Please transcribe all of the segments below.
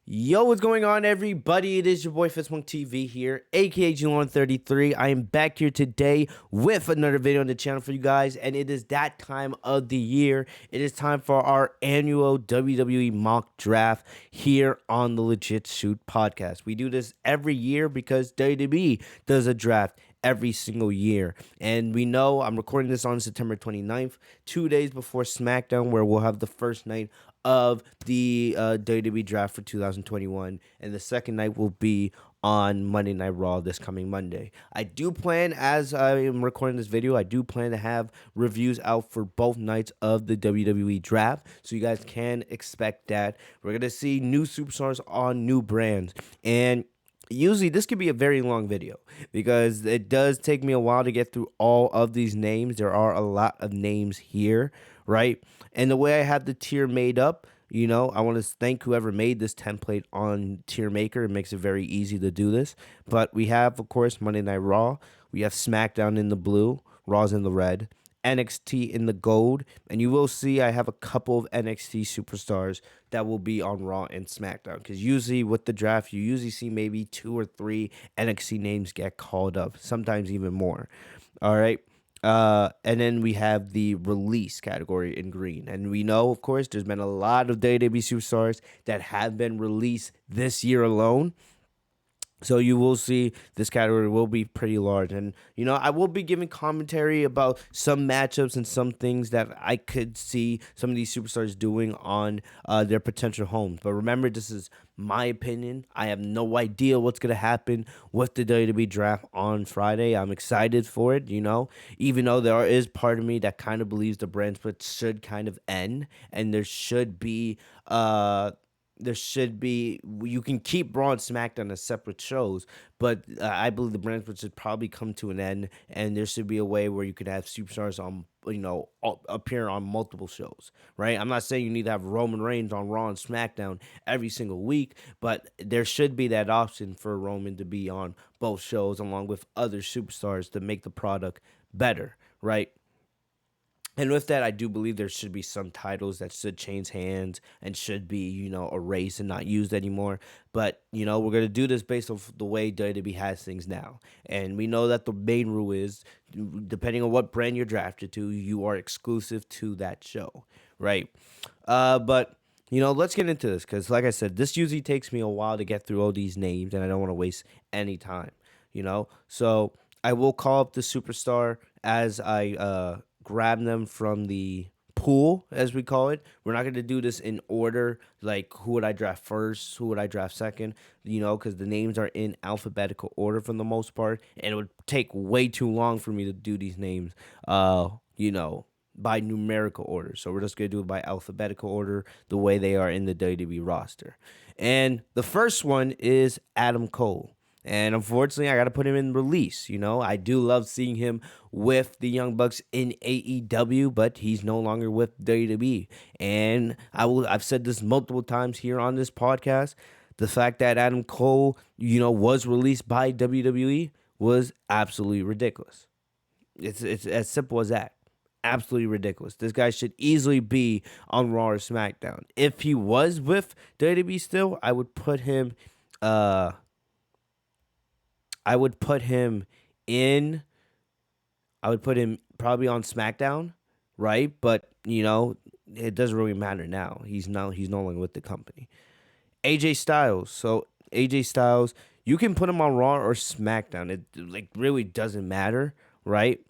Yo, what's going on, everybody? It is your boy Fitz TV here, aka G133. I am back here today with another video on the channel for you guys, and it is that time of the year. It is time for our annual WWE mock draft here on the Legit Shoot podcast. We do this every year because WWE does a draft every single year. And we know I'm recording this on September 29th, 2 days before SmackDown, where we'll have the first night of the WWE Draft for 2021, and the second night will be on Monday Night Raw this coming Monday. I do plan, as I am recording this video, I do plan to have reviews out for both nights of the WWE Draft, so you guys can expect that. We're going to see new superstars on new brands, and usually this could be a very long video because it does take me a while to get through all of these names. There are a lot of names here, right? And the way I have the tier made up, I want to thank whoever made this template on Tier Maker. It makes it very easy to do this. But we have, of course, Monday Night Raw. We have SmackDown in the blue, Raw's in the red, NXT in the gold, and you will see I have a couple of NXT superstars that will be on Raw and SmackDown, because usually with the draft, you usually see maybe 2 or 3 NXT names get called up, sometimes even more. All right. And then we have the release category in green. And we know, of course, there's been a lot of WWE superstars that have been released this year alone. So you will see this category will be pretty large. And, I will be giving commentary about some matchups and some things that I could see some of these superstars doing on their potential homes. But remember, this is my opinion. I have no idea what's going to happen with the WWE draft on Friday. I'm excited for it, even though there is part of me that kind of believes the brand split should kind of end, and you can keep Raw and SmackDown as separate shows, but I believe the brand split should probably come to an end, and there should be a way where you could have superstars on appear on multiple shows, right? I'm not saying you need to have Roman Reigns on Raw and SmackDown every single week, but there should be that option for Roman to be on both shows along with other superstars to make the product better, right? And with that, I do believe there should be some titles that should change hands and should be, erased and not used anymore. But, we're going to do this based off the way WWE has things now. And we know that the main rule is, depending on what brand you're drafted to, you are exclusive to that show, right? But, let's get into this because, like I said, this usually takes me a while to get through all these names, and I don't want to waste any time, So I will call up the superstar as I grab them from the pool, as we call it. We're not going to do this in order, like who would I draft first, who would I draft second, because the names are in alphabetical order for the most part, and it would take way too long for me to do these names, by numerical order. So we're just going to do it by alphabetical order, the way they are in the WWE roster. And the first one is Adam Cole. And unfortunately, I got to put him in release. I do love seeing him with the Young Bucks in AEW, but he's no longer with WWE. And I've said this multiple times here on this podcast. The fact that Adam Cole, was released by WWE was absolutely ridiculous. It's as simple as that. Absolutely ridiculous. This guy should easily be on Raw or SmackDown. If he was with WWE still, I would put him in. I would put him probably on SmackDown, right? But it doesn't really matter now. He's no longer with the company. AJ Styles. So AJ Styles, you can put him on Raw or SmackDown. It really doesn't matter, right?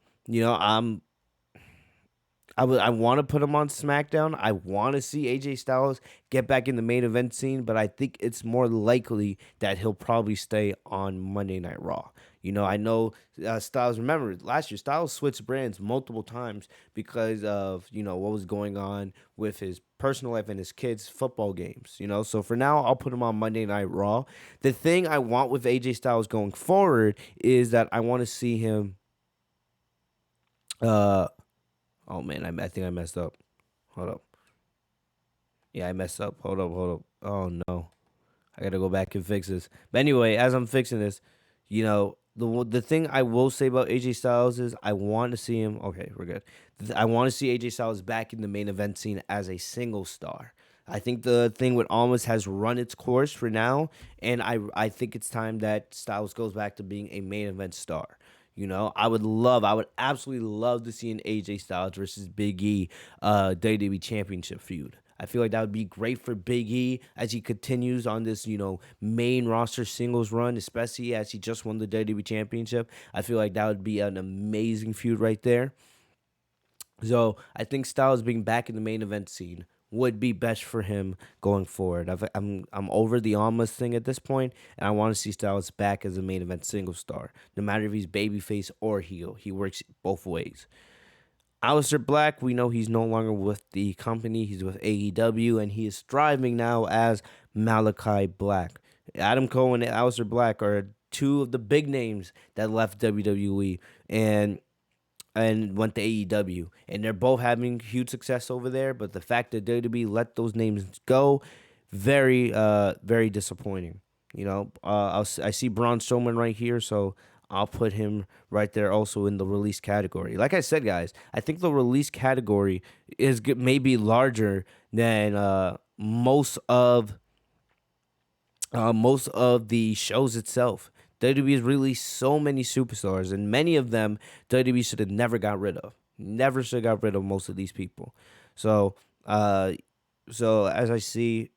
I want to put him on SmackDown. I want to see AJ Styles get back in the main event scene, but I think it's more likely that he'll probably stay on Monday Night Raw. I know Styles, remember, last year Styles switched brands multiple times because of, what was going on with his personal life and his kids' football games, So for now, I'll put him on Monday Night Raw. The thing I want with AJ Styles going forward is that I want to see him oh man, I think I messed up. Hold up. Yeah, I messed up. Hold up. Oh no, I gotta go back and fix this. But anyway, as I'm fixing this, the thing I will say about AJ Styles is I want to see him. Okay, we're good. I want to see AJ Styles back in the main event scene as a single star. I think the thing with Almas has run its course for now, and I think it's time that Styles goes back to being a main event star. I would absolutely love to see an AJ Styles versus Big E WWE Championship feud. I feel like that would be great for Big E as he continues on this, main roster singles run, especially as he just won the WWE Championship. I feel like that would be an amazing feud right there. So I think Styles being back in the main event scene would be best for him going forward. I'm over the Almas thing at this point, and I want to see Styles back as a main event single star. No matter if he's babyface or heel, he works both ways. Aleister Black, we know he's no longer with the company. He's with AEW, and he is thriving now as Malachi Black. Adam Cole and Aleister Black are two of the big names that left WWE, and went to AEW, and they're both having huge success over there. But the fact that WWE let those names go, very disappointing. I see Braun Strowman right here, so I'll put him right there also in the release category. Like I said, guys, I think the release category is maybe larger than most of the shows itself. WWE has released so many superstars, and many of them WWE should have never got rid of. Never should have got rid of most of these people. So, so as I see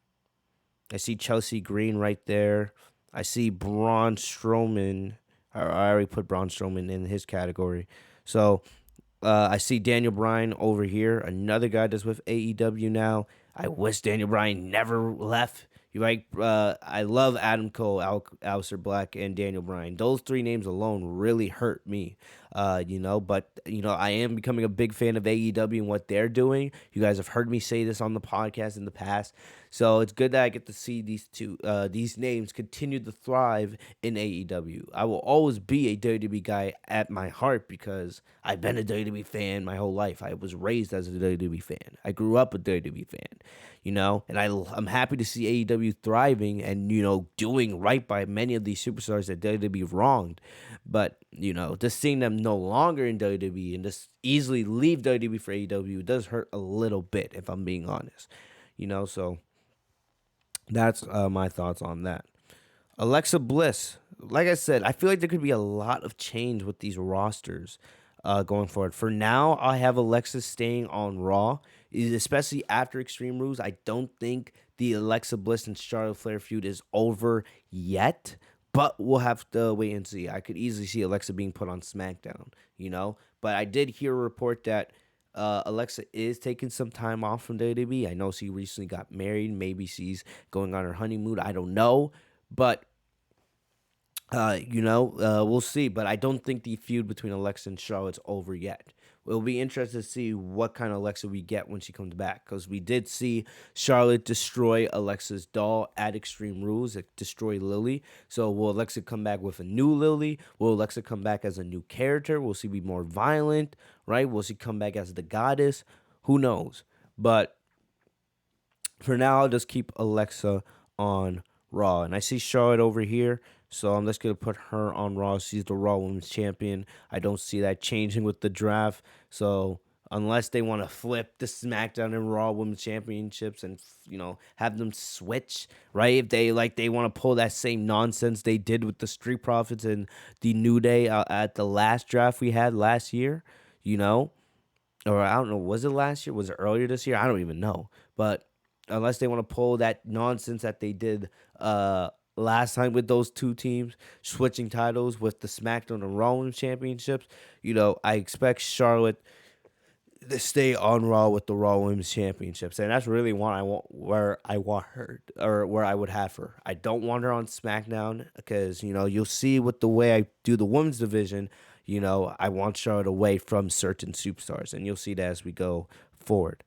Chelsea Green right there. I see Braun Strowman. I already put Braun Strowman in his category. So I see Daniel Bryan over here, another guy that's with AEW now. I wish Daniel Bryan never left. You right? I love Adam Cole, Aleister Black, and Daniel Bryan. Those three names alone really hurt me. But I am becoming a big fan of AEW and what they're doing. You guys have heard me say this on the podcast in the past, so it's good that I get to see these names continue to thrive in AEW. I will always be a WWE guy at my heart because I've been a WWE fan my whole life. I was raised as a WWE fan. I grew up a WWE fan, and I'm happy to see AEW thriving and, doing right by many of these superstars that WWE wronged. But, just seeing them no longer in WWE and just easily leave WWE for AEW does hurt a little bit, if I'm being honest. So that's my thoughts on that. Alexa Bliss, like I said, I feel like there could be a lot of change with these rosters going forward. For now, I have Alexa staying on Raw, especially after Extreme Rules. I don't think the Alexa Bliss and Charlotte Flair feud is over yet, but we'll have to wait and see. I could easily see Alexa being put on SmackDown, But I did hear a report that Alexa is taking some time off from WWE. I know she recently got married. Maybe she's going on her honeymoon. I don't know. But we'll see. But I don't think the feud between Alexa and Charlotte's over yet. It'll be interesting to see what kind of Alexa we get when she comes back, because we did see Charlotte destroy Alexa's doll at Extreme Rules, destroy Lily. So will Alexa come back with a new Lily? Will Alexa come back as a new character? Will she be more violent? Right? Will she come back as the goddess? Who knows? But for now, I'll just keep Alexa on Raw. And I see Charlotte over here, so I'm just going to put her on Raw. She's the Raw Women's Champion. I don't see that changing with the draft. So unless they want to flip the SmackDown and Raw Women's Championships and, have them switch, right? If they want to pull that same nonsense they did with the Street Profits and the New Day at the last draft we had last year, or I don't know, was it last year? Was it earlier this year? I don't even know. But unless they want to pull that nonsense that they did last time with those two teams, switching titles with the SmackDown and Raw Women's Championships, I expect Charlotte to stay on Raw with the Raw Women's Championships. And that's really where I want her, or where I would have her. I don't want her on SmackDown because, you'll see with the way I do the women's division, I want Charlotte away from certain superstars. And you'll see that as we go forward.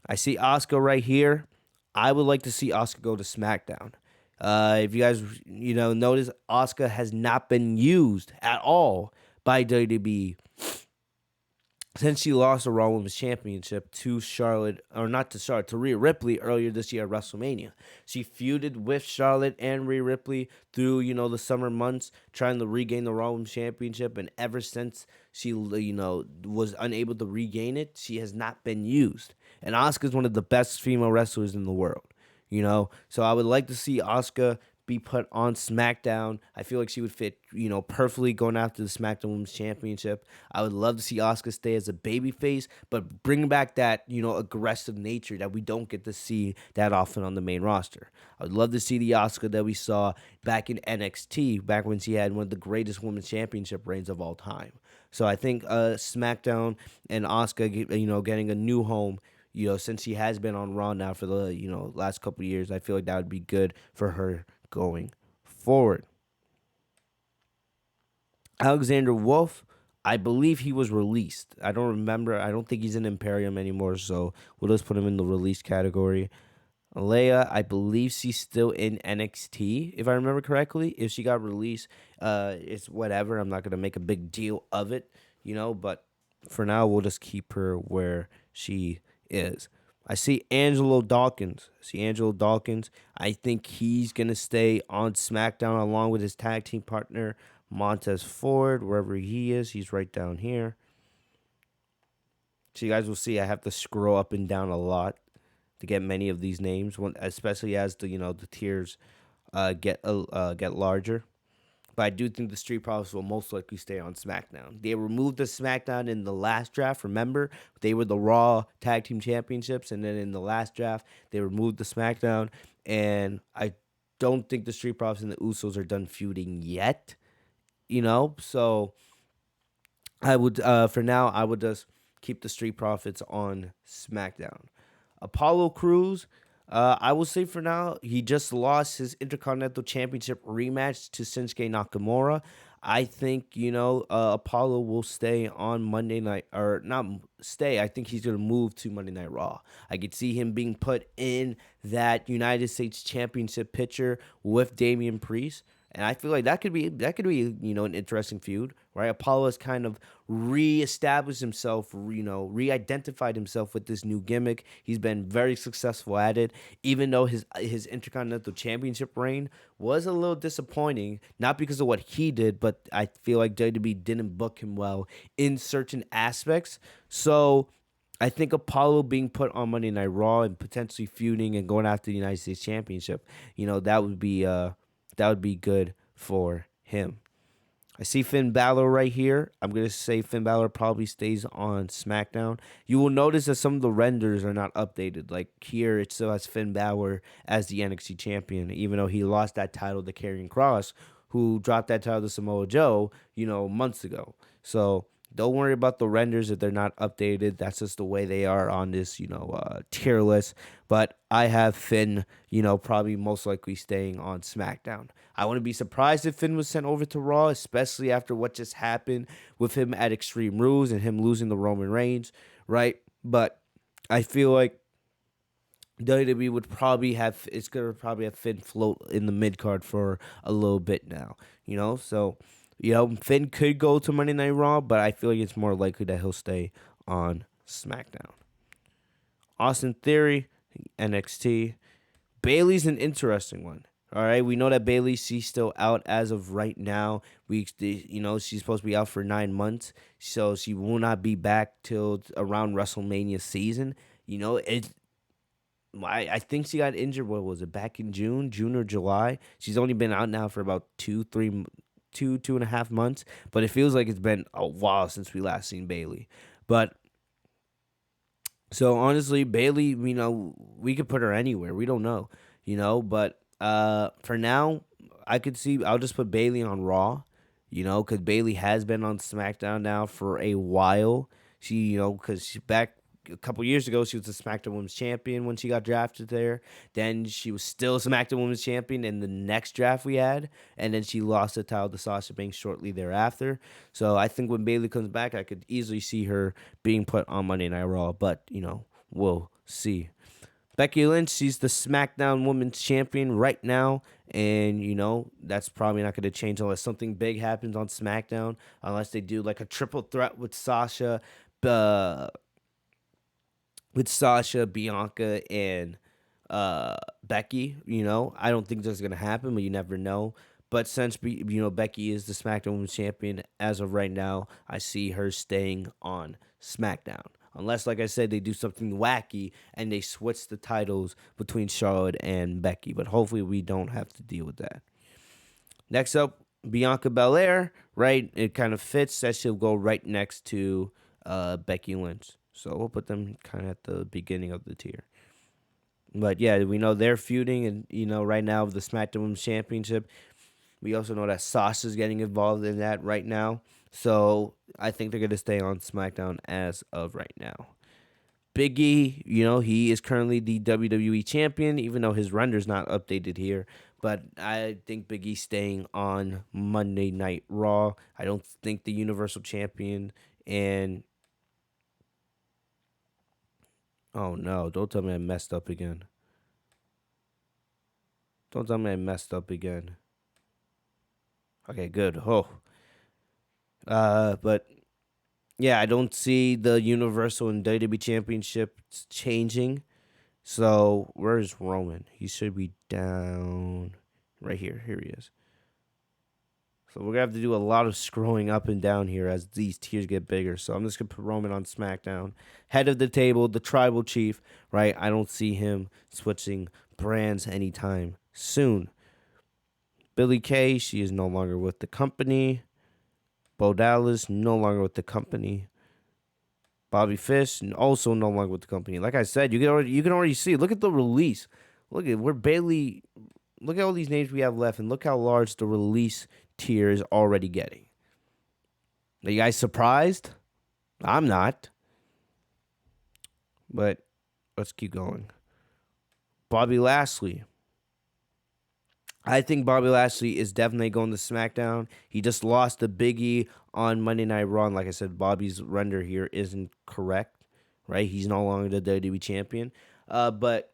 I see Asuka right here. I would like to see Asuka go to SmackDown. If you guys, notice, Asuka has not been used at all by WWE since she lost the Raw Women's Championship to Charlotte, or not to Charlotte, to Rhea Ripley earlier this year at WrestleMania. She feuded with Charlotte and Rhea Ripley through, the summer months, trying to regain the Raw Women's Championship. And ever since she, was unable to regain it, she has not been used. And Asuka is one of the best female wrestlers in the world. So I would like to see Asuka be put on SmackDown. I feel like she would fit, perfectly going after the SmackDown Women's Championship. I would love to see Asuka stay as a babyface, but bring back that, aggressive nature that we don't get to see that often on the main roster. I would love to see the Asuka that we saw back in NXT, back when she had one of the greatest women's championship reigns of all time. So I think SmackDown and Asuka, getting a new home, since she has been on Raw now for the, last couple of years, I feel like that would be good for her going forward. Alexander Wolf, I believe he was released. I don't remember. I don't think he's in Imperium anymore, so we'll just put him in the release category. Leia, I believe she's still in NXT, if I remember correctly. If she got released, it's whatever. I'm not going to make a big deal of it, but for now, we'll just keep her where she is. I see Angelo Dawkins. I think he's going to stay on SmackDown along with his tag team partner, Montez Ford, wherever he is. He's right down here. So you guys will see I have to scroll up and down a lot to get many of these names, especially as the tiers get larger. But I do think the Street Profits will most likely stay on SmackDown. They removed the SmackDown in the last draft. Remember, they were the Raw Tag Team Championships, and then in the last draft, they removed the SmackDown. And I don't think the Street Profits and the Usos are done feuding yet. So I would, for now, I would just keep the Street Profits on SmackDown. Apollo Crews, I will say for now, he just lost his Intercontinental Championship rematch to Shinsuke Nakamura. I think, Apollo will stay on Monday night, or not stay. I think he's going to move to Monday Night Raw. I could see him being put in that United States Championship picture with Damian Priest. And I feel like that could be an interesting feud, right? Apollo has kind of reestablished himself, re-identified himself with this new gimmick. He's been very successful at it, even though his Intercontinental Championship reign was a little disappointing, not because of what he did, but I feel like WWE didn't book him well in certain aspects. So I think Apollo being put on Monday Night Raw and potentially feuding and going after the United States Championship, that would be good for him. I see Finn Balor right here. I'm going to say Finn Balor probably stays on SmackDown. You will notice that some of the renders are not updated. Like here, it still has Finn Balor as the NXT champion, even though he lost that title to Karrion Kross, who dropped that title to Samoa Joe, months ago. So don't worry about the renders if they're not updated. That's just the way they are on this, tier list. But I have Finn, probably most likely staying on SmackDown. I wouldn't be surprised if Finn was sent over to Raw, especially after what just happened with him at Extreme Rules and him losing the Roman Reigns, right? But I feel like WWE would probably have Finn float in the mid card for a little bit now, So Finn could go to Monday Night Raw, but I feel like it's more likely that he'll stay on SmackDown. Austin Theory, NXT. Bayley's an interesting one. All right, we know that Bayley, she's still out as of right now. She's supposed to be out for 9 months, so she will not be back till around WrestleMania season. I think she got injured. What was it? Back in June or July. She's only been out now for about 2.5 months, but it feels like it's been a while since we last seen Bayley. But so honestly, Bayley, we could put her anywhere. We don't know, but for now, I'll just put Bayley on Raw, because Bayley has been on SmackDown now for a while. Because back a couple years ago, she was the SmackDown Women's Champion when she got drafted there. Then she was still SmackDown Women's Champion in the next draft we had, and then she lost the title to Sasha Banks shortly thereafter. So I think when Bayley comes back, I could easily see her being put on Monday Night Raw, but, we'll see. Becky Lynch, she's the SmackDown Women's Champion right now, and, that's probably not going to change unless something big happens on SmackDown, unless they do like a triple threat with Sasha, uh, with Sasha, Bianca, and Becky. I don't think that's gonna happen, but you never know. But since Becky is the SmackDown Women's Champion as of right now, I see her staying on SmackDown. Unless, like I said, they do something wacky and they switch the titles between Charlotte and Becky. But hopefully, we don't have to deal with that. Next up, Bianca Belair, right? It kind of fits that she'll go right next to Becky Lynch. So we'll put them kind of at the beginning of the tier. But yeah, we know they're feuding, and right now the SmackDown Women's Championship. We also know that Sasha's getting involved in that right now. So I think they're gonna stay on SmackDown as of right now. Big E, he is currently the WWE champion, even though his render's not updated here. But I think Big E's staying on Monday Night Raw. I don't think the Universal Champion and oh no, don't tell me I messed up again. Don't tell me I messed up again. Okay, good. Oh. But yeah, I don't see the Universal and WWE Championships changing. So where's Roman? He should be down right here. Here he is. So we're gonna have to do a lot of scrolling up and down here as these tiers get bigger. So I'm just gonna put Roman on SmackDown, head of the table, the tribal chief. Right? I don't see him switching brands anytime soon. Billie Kay, she is no longer with the company. Bo Dallas, no longer with the company. Bobby Fish, also no longer with the company. Like I said, you can already see. Look at the release. Look at Look at all these names we have left, and look how large the release tier is already getting. Are you guys surprised? I'm not. But let's keep going. Bobby Lashley. I think Bobby Lashley is definitely going to SmackDown. He just lost to Big E on Monday Night Raw. And like I said, Bobby's render here isn't correct, right? He's no longer the WWE champion. But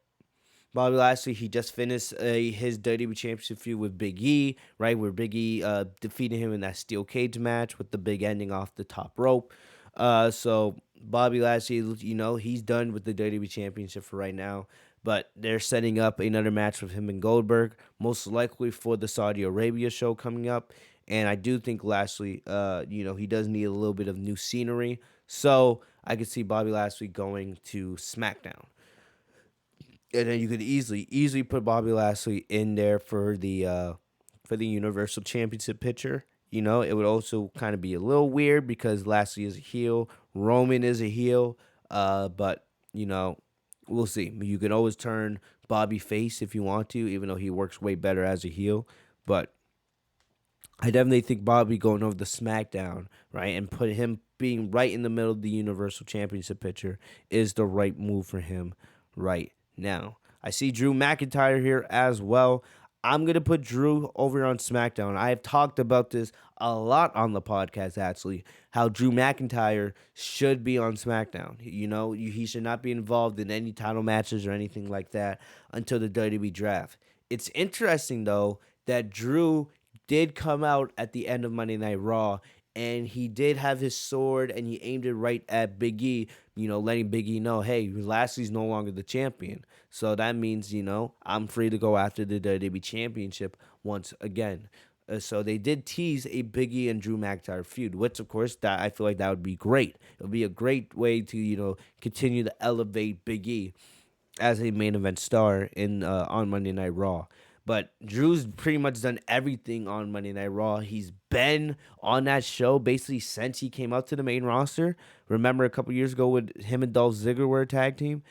Bobby Lashley, he just finished his WWE Championship feud with Big E, right? Where Big E defeated him in that steel cage match with the big ending off the top rope. So Bobby Lashley, he's done with the WWE Championship for right now. But they're setting up another match with him and Goldberg, most likely for the Saudi Arabia show coming up. And I do think Lashley, he does need a little bit of new scenery. So I could see Bobby Lashley going to SmackDown. And then you could easily put Bobby Lashley in there for the Universal Championship picture. It would also kind of be a little weird because Lashley is a heel, Roman is a heel, but we'll see. You can always turn Bobby face if you want to, even though he works way better as a heel. But I definitely think Bobby going over the SmackDown, right, and put him being right in the middle of the Universal Championship picture is the right move for him right now. I see Drew McIntyre here as well. I'm going to put Drew over on SmackDown. I have talked about this a lot on the podcast, actually, how Drew McIntyre should be on SmackDown. He should not be involved in any title matches or anything like that until the WWE Draft. It's interesting, though, that Drew did come out at the end of Monday Night Raw, and he did have his sword, and he aimed it right at Big E, letting Big E know, hey, Lashley's no longer the champion. So that means, I'm free to go after the WWE Championship once again. So they did tease a Big E and Drew McIntyre feud, which, of course, that I feel like that would be great. It would be a great way to, continue to elevate Big E as a main event star on Monday Night Raw. But Drew's pretty much done everything on Monday Night Raw. He's been on that show basically since he came out to the main roster. Remember a couple years ago when him and Dolph Ziggler were a tag team?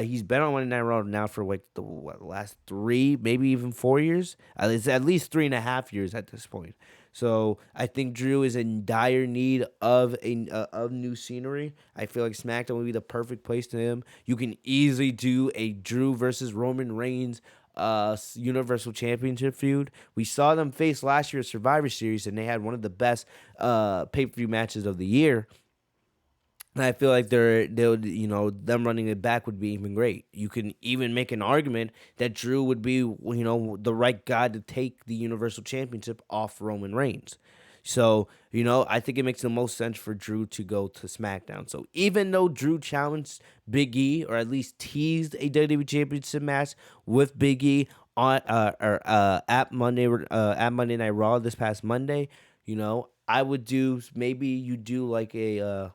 He's been on Monday Night Raw now for like the last 3, maybe even 4 years. It's at least 3.5 years at this point. So I think Drew is in dire need of of new scenery. I feel like SmackDown would be the perfect place to him. You can easily do a Drew versus Roman Reigns Universal Championship feud. We saw them face last year's Survivor Series, and they had one of the best pay-per-view matches of the year. And I feel like them running it back would be even great. You can even make an argument that Drew would be, the right guy to take the Universal Championship off Roman Reigns. So, I think it makes the most sense for Drew to go to SmackDown. So, even though Drew challenged Big E, or at least teased a WWE Championship match with Big E on at Monday Night Raw this past Monday, I would do, maybe you do like a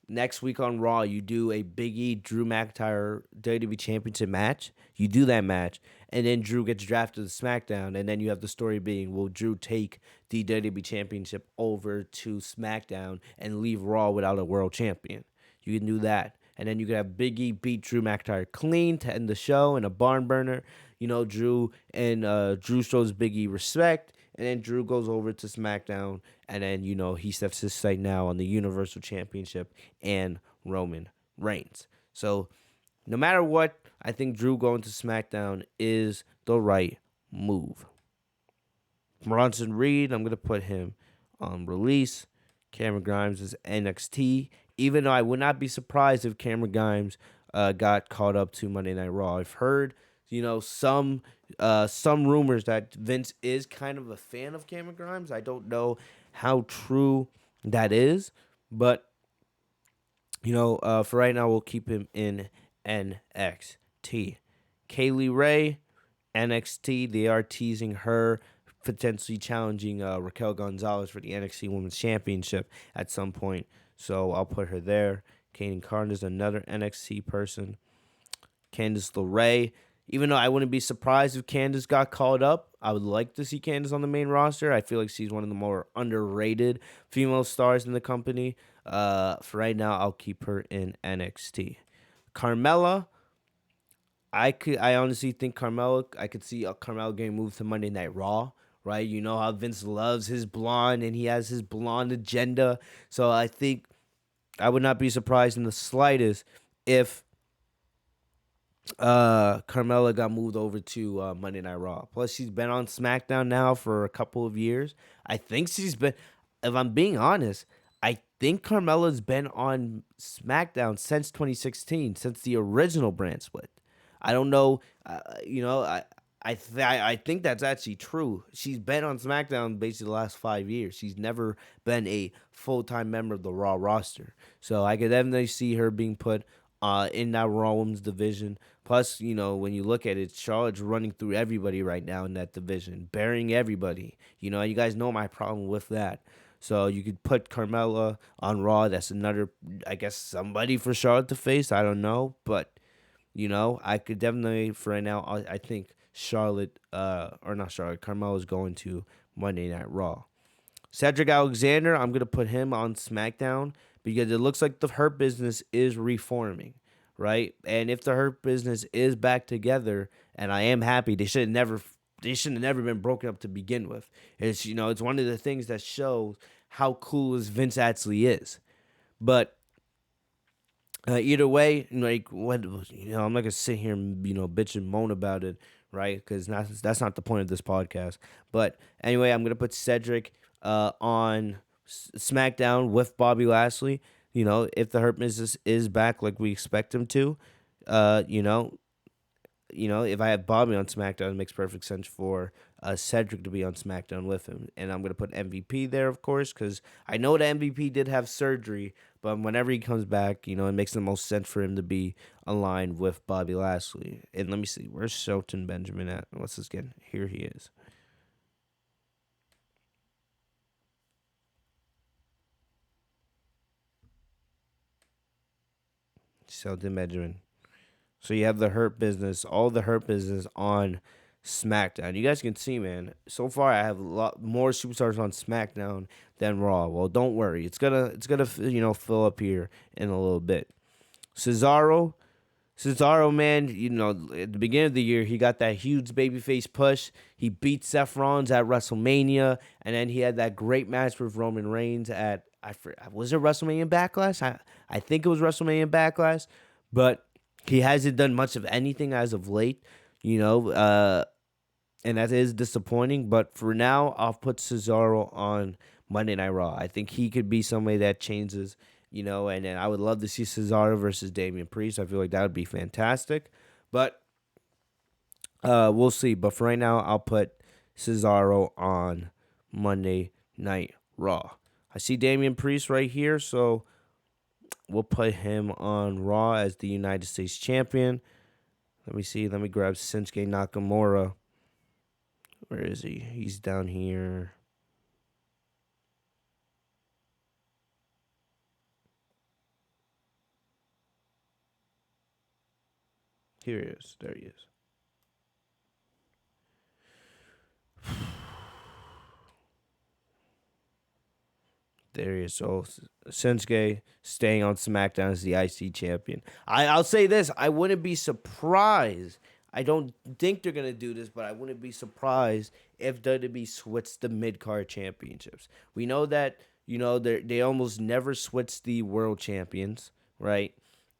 next week on Raw, you do a Big E Drew McIntyre WWE Championship match. You do that match, and then Drew gets drafted to SmackDown, and then you have the story being, will Drew take the WWE Championship over to SmackDown and leave Raw without a world champion? You can do that. And then you could have Big E beat Drew McIntyre clean to end the show in a barn burner. Drew shows Big E respect, and then Drew goes over to SmackDown, and then he sets his sight now on the Universal Championship and Roman Reigns. So no matter what, I think Drew going to SmackDown is the right move. Bronson Reed, I'm gonna put him on release. Cameron Grimes is NXT. Even though I would not be surprised if Cameron Grimes got caught up to Monday Night Raw. I've heard, some rumors that Vince is kind of a fan of Cameron Grimes. I don't know how true that is, but for right now, we'll keep him in NXT. Kaylee Ray, NXT. They are teasing her potentially challenging Raquel Gonzalez for the NXT Women's Championship at some point. So I'll put her there. Kaden Carter is another NXT person. Candice LeRae. Even though I wouldn't be surprised if Candice got called up, I would like to see Candice on the main roster. I feel like she's one of the more underrated female stars in the company. For right now, I'll keep her in NXT. Carmella. I honestly think Carmella. I could see Carmella getting moved to Monday Night Raw. Right, you know how Vince loves his blonde and he has his blonde agenda. So I think I would not be surprised in the slightest if Carmella got moved over to Monday Night Raw. Plus, she's been on SmackDown now for a couple of years. I think she's been, if I'm being honest, I think Carmella's been on SmackDown since 2016, since the original brand split. I don't know, I think that's actually true. She's been on SmackDown basically the last 5 years. She's never been a full-time member of the Raw roster. So I could definitely see her being put in that Raw Women's division. Plus, when you look at it, Charlotte's running through everybody right now in that division, burying everybody. You guys know my problem with that. So you could put Carmella on Raw. That's another, I guess, somebody for Charlotte to face. I don't know. But, I could definitely, for right now, I think Carmella is going to Monday Night Raw. Cedric Alexander, I'm going to put him on SmackDown because it looks like the Hurt Business is reforming, right? And if the Hurt Business is back together, and I am happy, they should have never been broken up to begin with. It's one of the things that shows how cool Vince actually is. But either way, I'm not gonna sit here and bitch and moan about it, right? Because that's not the point of this podcast. But anyway, I'm gonna put Cedric on SmackDown with Bobby Lashley. If the Hurt Business is back like we expect him to, if I have Bobby on SmackDown, it makes perfect sense for Cedric to be on SmackDown with him. And I'm going to put MVP there, of course, because I know the MVP did have surgery, but whenever he comes back, it makes the most sense for him to be aligned with Bobby Lashley. And let me see, where's Shelton Benjamin at? What's this again? Here he is. Shelton Benjamin. So you have the Hurt Business, all the Hurt Business on SmackDown. You guys can see, man. So far, I have a lot more superstars on SmackDown than Raw. Well, don't worry, it's gonna fill up here in a little bit. Cesaro, man, at the beginning of the year, he got that huge babyface push. He beat Seth Rollins at WrestleMania, and then he had that great match with Roman Reigns at was it WrestleMania Backlash? I think it was WrestleMania Backlash, but he hasn't done much of anything as of late, and that is disappointing. But for now, I'll put Cesaro on Monday Night Raw. I think he could be somebody that changes, and then I would love to see Cesaro versus Damian Priest. I feel like that would be fantastic. But we'll see. But for right now, I'll put Cesaro on Monday Night Raw. I see Damian Priest right here, so we'll put him on Raw as the United States champion. Let me see. Let me grab Shinsuke Nakamura. Where is he? He's down here. Here he is. There he is. There he is. So Shinsuke staying on SmackDown as the IC champion. I'll say this. I wouldn't be surprised. I don't think they're gonna do this, but I wouldn't be surprised if WWE switched the mid card championships. We know that they almost never switch the world champions, right?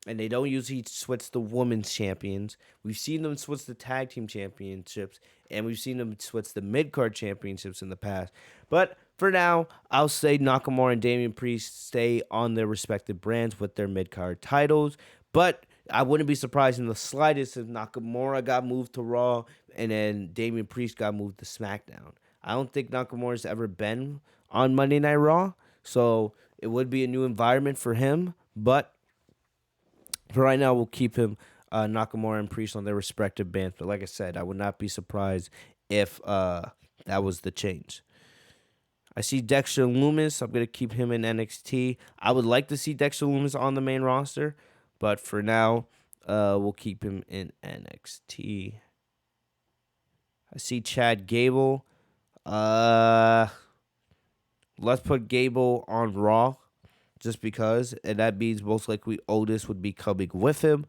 And they don't usually switch the women's champions. We've seen them switch the tag team championships, and we've seen them switch the mid card championships in the past. But for now, I'll say Nakamura and Damian Priest stay on their respective brands with their mid card titles. But I wouldn't be surprised in the slightest if Nakamura got moved to Raw and then Damian Priest got moved to SmackDown. I don't think Nakamura's ever been on Monday Night Raw, so it would be a new environment for him. But for right now, we'll keep him, Nakamura and Priest on their respective bands. But like I said, I would not be surprised if that was the change. I see Dexter Lumis. I'm going to keep him in NXT. I would like to see Dexter Lumis on the main roster, but for now, we'll keep him in NXT. I see Chad Gable. Let's put Gable on Raw just because, and that means most likely Otis would be coming with him.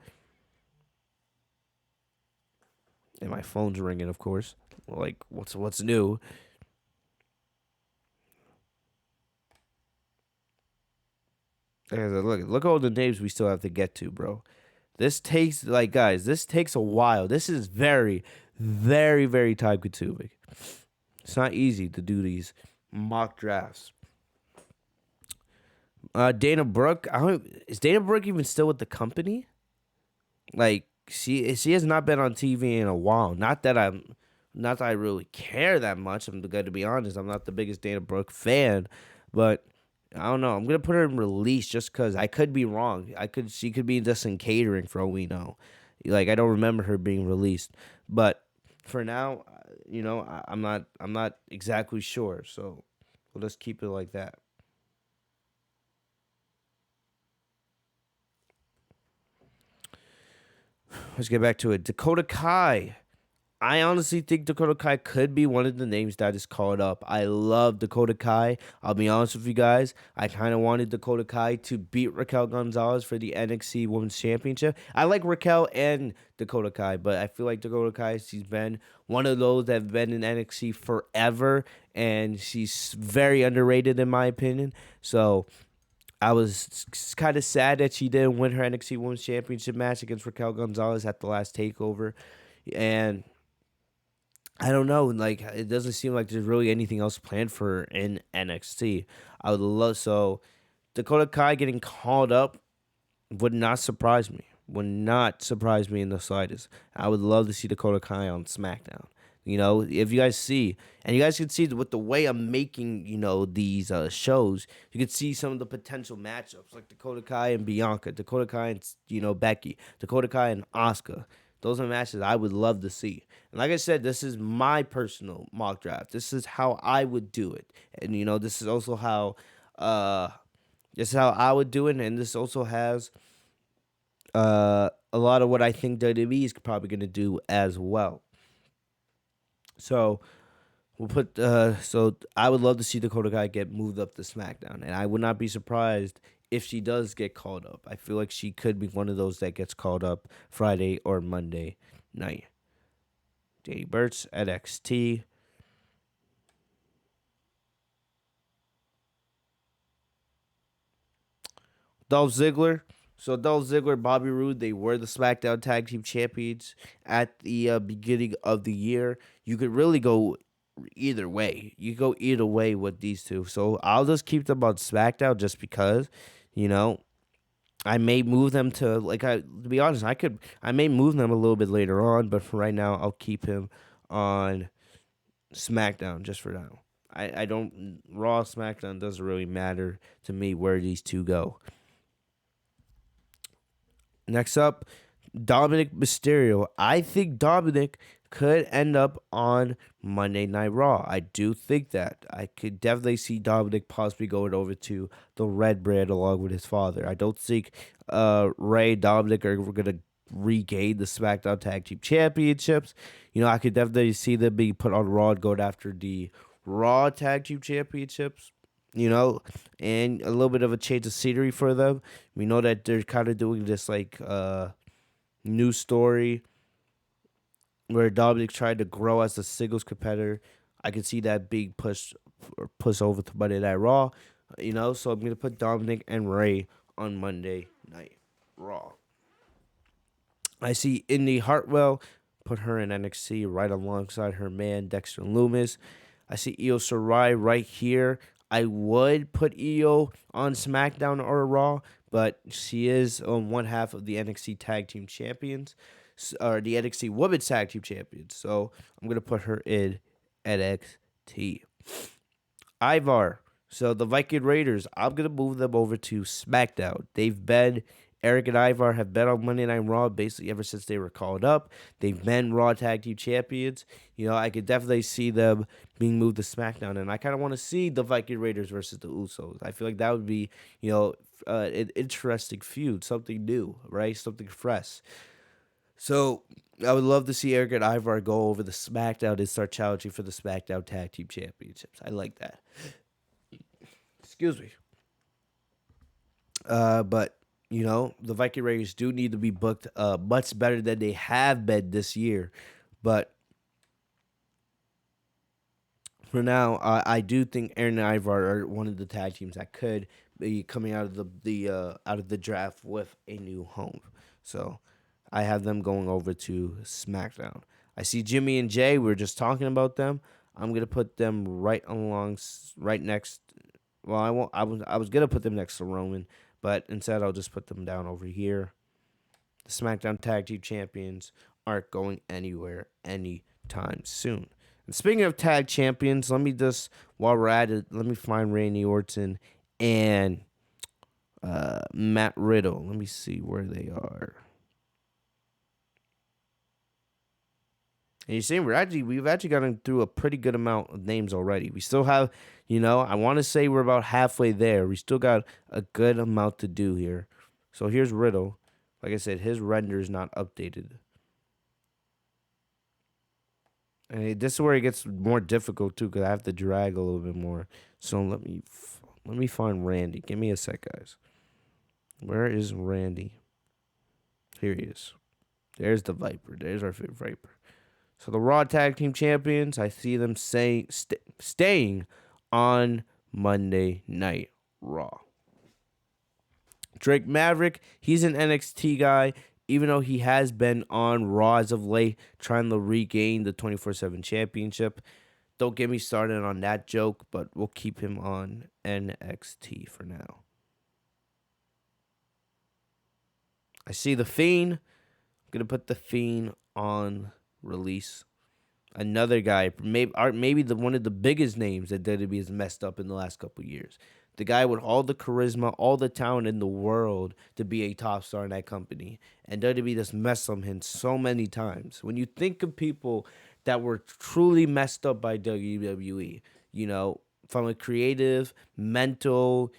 And my phone's ringing, of course. Like, what's new? Look at all the names we still have to get to, bro. This takes, guys, this takes a while. This is very, very, very time consuming. It's not easy to do these mock drafts. Dana Brooke, is Dana Brooke even still with the company? Like, she has not been on TV in a while. Not that I really care that much. I'm going to be honest. I'm not the biggest Dana Brooke fan, but I don't know. I'm gonna put her in release just because I could be wrong. She could be just in catering for all we know. Like, I don't remember her being released, but for now, I'm not exactly sure. So we'll just keep it like that. Let's get back to it. Dakota Kai. I honestly think Dakota Kai could be one of the names that is called up. I love Dakota Kai. I'll be honest with you guys. I kind of wanted Dakota Kai to beat Raquel Gonzalez for the NXT Women's Championship. I like Raquel and Dakota Kai, but I feel like Dakota Kai, she's been one of those that have been in NXT forever, and she's very underrated in my opinion. So I was kind of sad that she didn't win her NXT Women's Championship match against Raquel Gonzalez at the last TakeOver. And I don't know. Like, it doesn't seem like there's really anything else planned for her in NXT. I would love Dakota Kai getting called up would not surprise me. Would not surprise me in the slightest. I would love to see Dakota Kai on SmackDown. If you guys see, and you guys can see with the way I'm making, these shows, you can see some of the potential matchups like Dakota Kai and Bianca, Dakota Kai and Becky, Dakota Kai and Asuka. Those are matches I would love to see. And like I said, this is my personal mock draft. This is how I would do it. And this is also how I would do it. And this also has a lot of what I think WWE is probably gonna do as well. So we'll put so I would love to see Dakota Kai get moved up to SmackDown. And I would not be surprised if she does get called up. I feel like she could be one of those that gets called up Friday or Monday night. JD Burt's at NXT. Dolph Ziggler. So Dolph Ziggler, Bobby Roode, they were the SmackDown Tag Team Champions at the beginning of the year. You could really go either way. You go either way with these two. So I'll just keep them on SmackDown just because, I may move them to to be honest, I may move them a little bit later on, but for right now I'll keep him on SmackDown just for now. I don't Raw SmackDown doesn't really matter to me where these two go. Next up, Dominic Mysterio. I think Dominic could end up on Monday Night Raw. I do think that. I could definitely see Dominic possibly going over to the Red Brand along with his father. I don't think Ray and Dominic are going to regain the SmackDown Tag Team Championships. I could definitely see them being put on Raw and going after the Raw Tag Team Championships. And a little bit of a change of scenery for them. We know that they're kind of doing this like new story where Dominic tried to grow as a singles competitor. I could see that being pushed over to Monday Night Raw. So I'm gonna put Dominic and Ray on Monday Night Raw. I see Indy Hartwell, put her in NXT right alongside her man Dexter Loomis. I see Io Shirai right here. I would put Io on SmackDown or Raw, but she is on one half of the NXT Tag Team Champions, or the NXT Women's Tag Team Champions. So I'm going to put her in NXT. Ivar. So the Viking Raiders, I'm going to move them over to SmackDown. Eric and Ivar have been on Monday Night Raw basically ever since they were called up. They've been Raw Tag Team Champions. I could definitely see them being moved to SmackDown, and I kind of want to see the Viking Raiders versus the Usos. I feel like that would be, an interesting feud, something new, right? Something fresh. So I would love to see Eric and Ivar go over the SmackDown and start challenging for the SmackDown Tag Team Championships. I like that. Excuse me. But the Viking Raiders do need to be booked much better than they have been this year. But for now, I do think Aaron and Ivar are one of the tag teams that could be coming out of the draft with a new home. So I have them going over to SmackDown. I see Jimmy and Jay. We were just talking about them. I'm gonna put them right next. Well, I won't. I was gonna put them next to Roman, but instead I'll just put them down over here. The SmackDown Tag Team Champions aren't going anywhere anytime soon. And speaking of tag champions, while we're at it, let me find Randy Orton and Matt Riddle. Let me see where they are. And you see, we've actually gotten through a pretty good amount of names already. We still have, I want to say we're about halfway there. We still got a good amount to do here. So here's Riddle. Like I said, his render is not updated. And this is where it gets more difficult too, because I have to drag a little bit more. So let me find Randy. Give me a sec, guys. Where is Randy? Here he is. There's the Viper. There's our favorite Viper. So the Raw Tag Team Champions, I see them staying on Monday Night Raw. Drake Maverick, he's an NXT guy, even though he has been on Raw as of late, trying to regain the 24/7 championship. Don't get me started on that joke, but we'll keep him on NXT for now. I see The Fiend. I'm going to put The Fiend on release. Another guy, maybe one of the biggest names that WWE has messed up in the last couple of years. The guy with all the charisma, all the talent in the world to be a top star in that company. And WWE just messed him so many times. When you think of people that were truly messed up by WWE, from a creative, mental,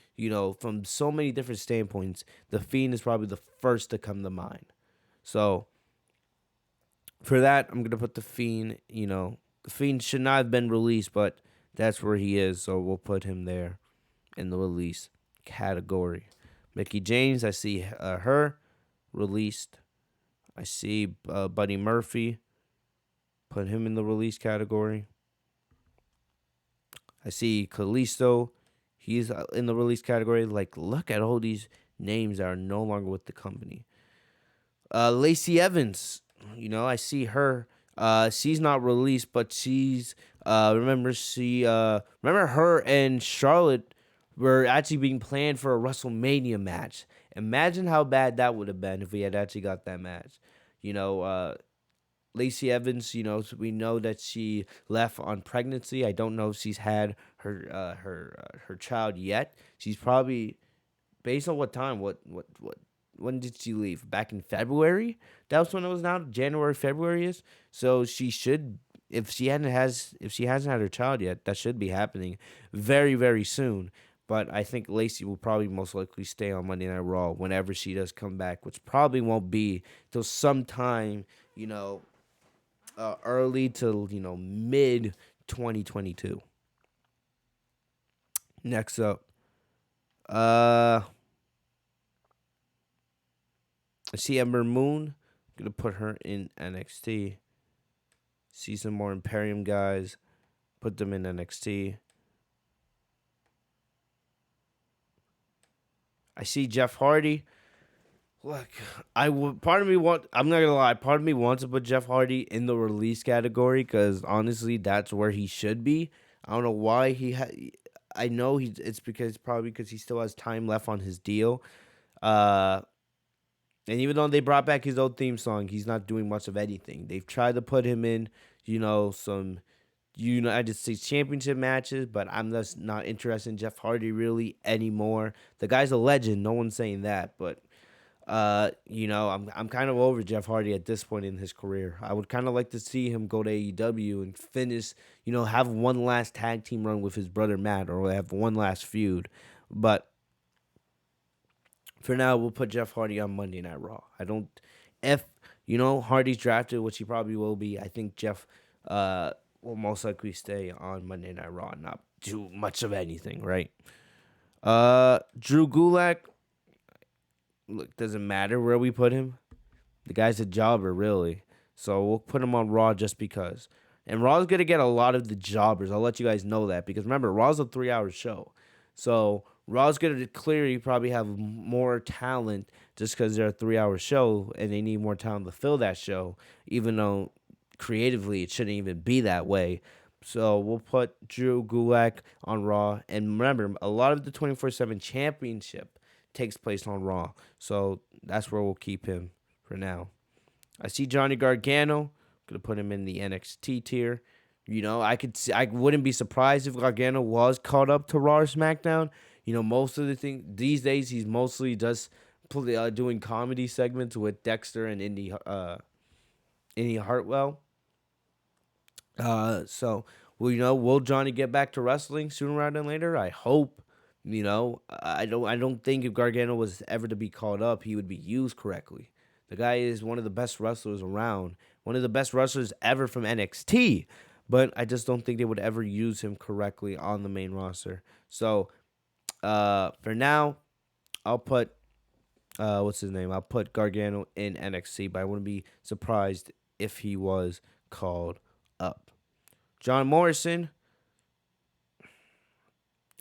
from so many different standpoints, The Fiend is probably the first to come to mind. So for that, I'm going to put The Fiend, The Fiend should not have been released, but that's where he is, so we'll put him there in the release category. Mickie James, I see her released. I see Buddy Murphy, put him in the release category. I see Kalisto, he's in the release category. Like, look at all these names that are no longer with the company. Lacey Evans, I see her. She's not released, but she's remember her and Charlotte were actually being planned for a WrestleMania match. Imagine how bad that would have been if we had actually got that match. Lacey Evans, we know that she left on pregnancy. I don't know if she's had her child yet. She's probably, based on what time, what when did she leave? Back in February. That was when it was now. January, February is. So she should, if she hasn't had her child yet, that should be happening very very soon. But I think Lacey will probably most likely stay on Monday Night Raw whenever she does come back, which probably won't be till sometime, you know, early to mid 2022. Next up, I see Ember Moon. Gonna put her in NXT. See some more Imperium guys. Put them in NXT. I see Jeff Hardy. Look, part of me want. I'm not gonna lie. Part of me wants to put Jeff Hardy in the release category because honestly, that's where he should be. I don't know why I know he. It's because probably because he still has time left on his deal. Uh, and even though they brought back his old theme song, he's not doing much of anything. They've tried to put him in, some United States Championship matches, but I'm just not interested in Jeff Hardy really anymore. The guy's a legend. No one's saying that, but I'm kind of over Jeff Hardy at this point in his career. I would kind of like to see him go to AEW and finish, have one last tag team run with his brother Matt, or have one last feud. But for now, we'll put Jeff Hardy on Monday Night Raw. I don't, if Hardy's drafted, which he probably will be. I think Jeff will most likely stay on Monday Night Raw, and not do much of anything, right? Drew Gulak. Look, doesn't matter where we put him. The guy's a jobber, really. So we'll put him on Raw just because. And Raw's going to get a lot of the jobbers. I'll let you guys know that. Because remember, Raw's a 3-hour show. So Raw's going to clearly probably have more talent just because they're a 3-hour show and they need more talent to fill that show. Even though creatively it shouldn't even be that way. So we'll put Drew Gulak on Raw. And remember, a lot of the 24/7 championship takes place on Raw. So that's where we'll keep him for now. I see Johnny Gargano. Gonna put him in the NXT tier. I wouldn't be surprised if Gargano was caught up to Raw or SmackDown. Most of the thing these days he's mostly just doing comedy segments with Dexter and Indy Hartwell. So will Johnny get back to wrestling sooner rather than later? I hope. I don't think if Gargano was ever to be called up, he would be used correctly. The guy is one of the best wrestlers around, one of the best wrestlers ever from NXT, but I just don't think they would ever use him correctly on the main roster. So, for now, I'll put what's his name? I'll put Gargano in NXT, but I wouldn't be surprised if he was called up. John Morrison.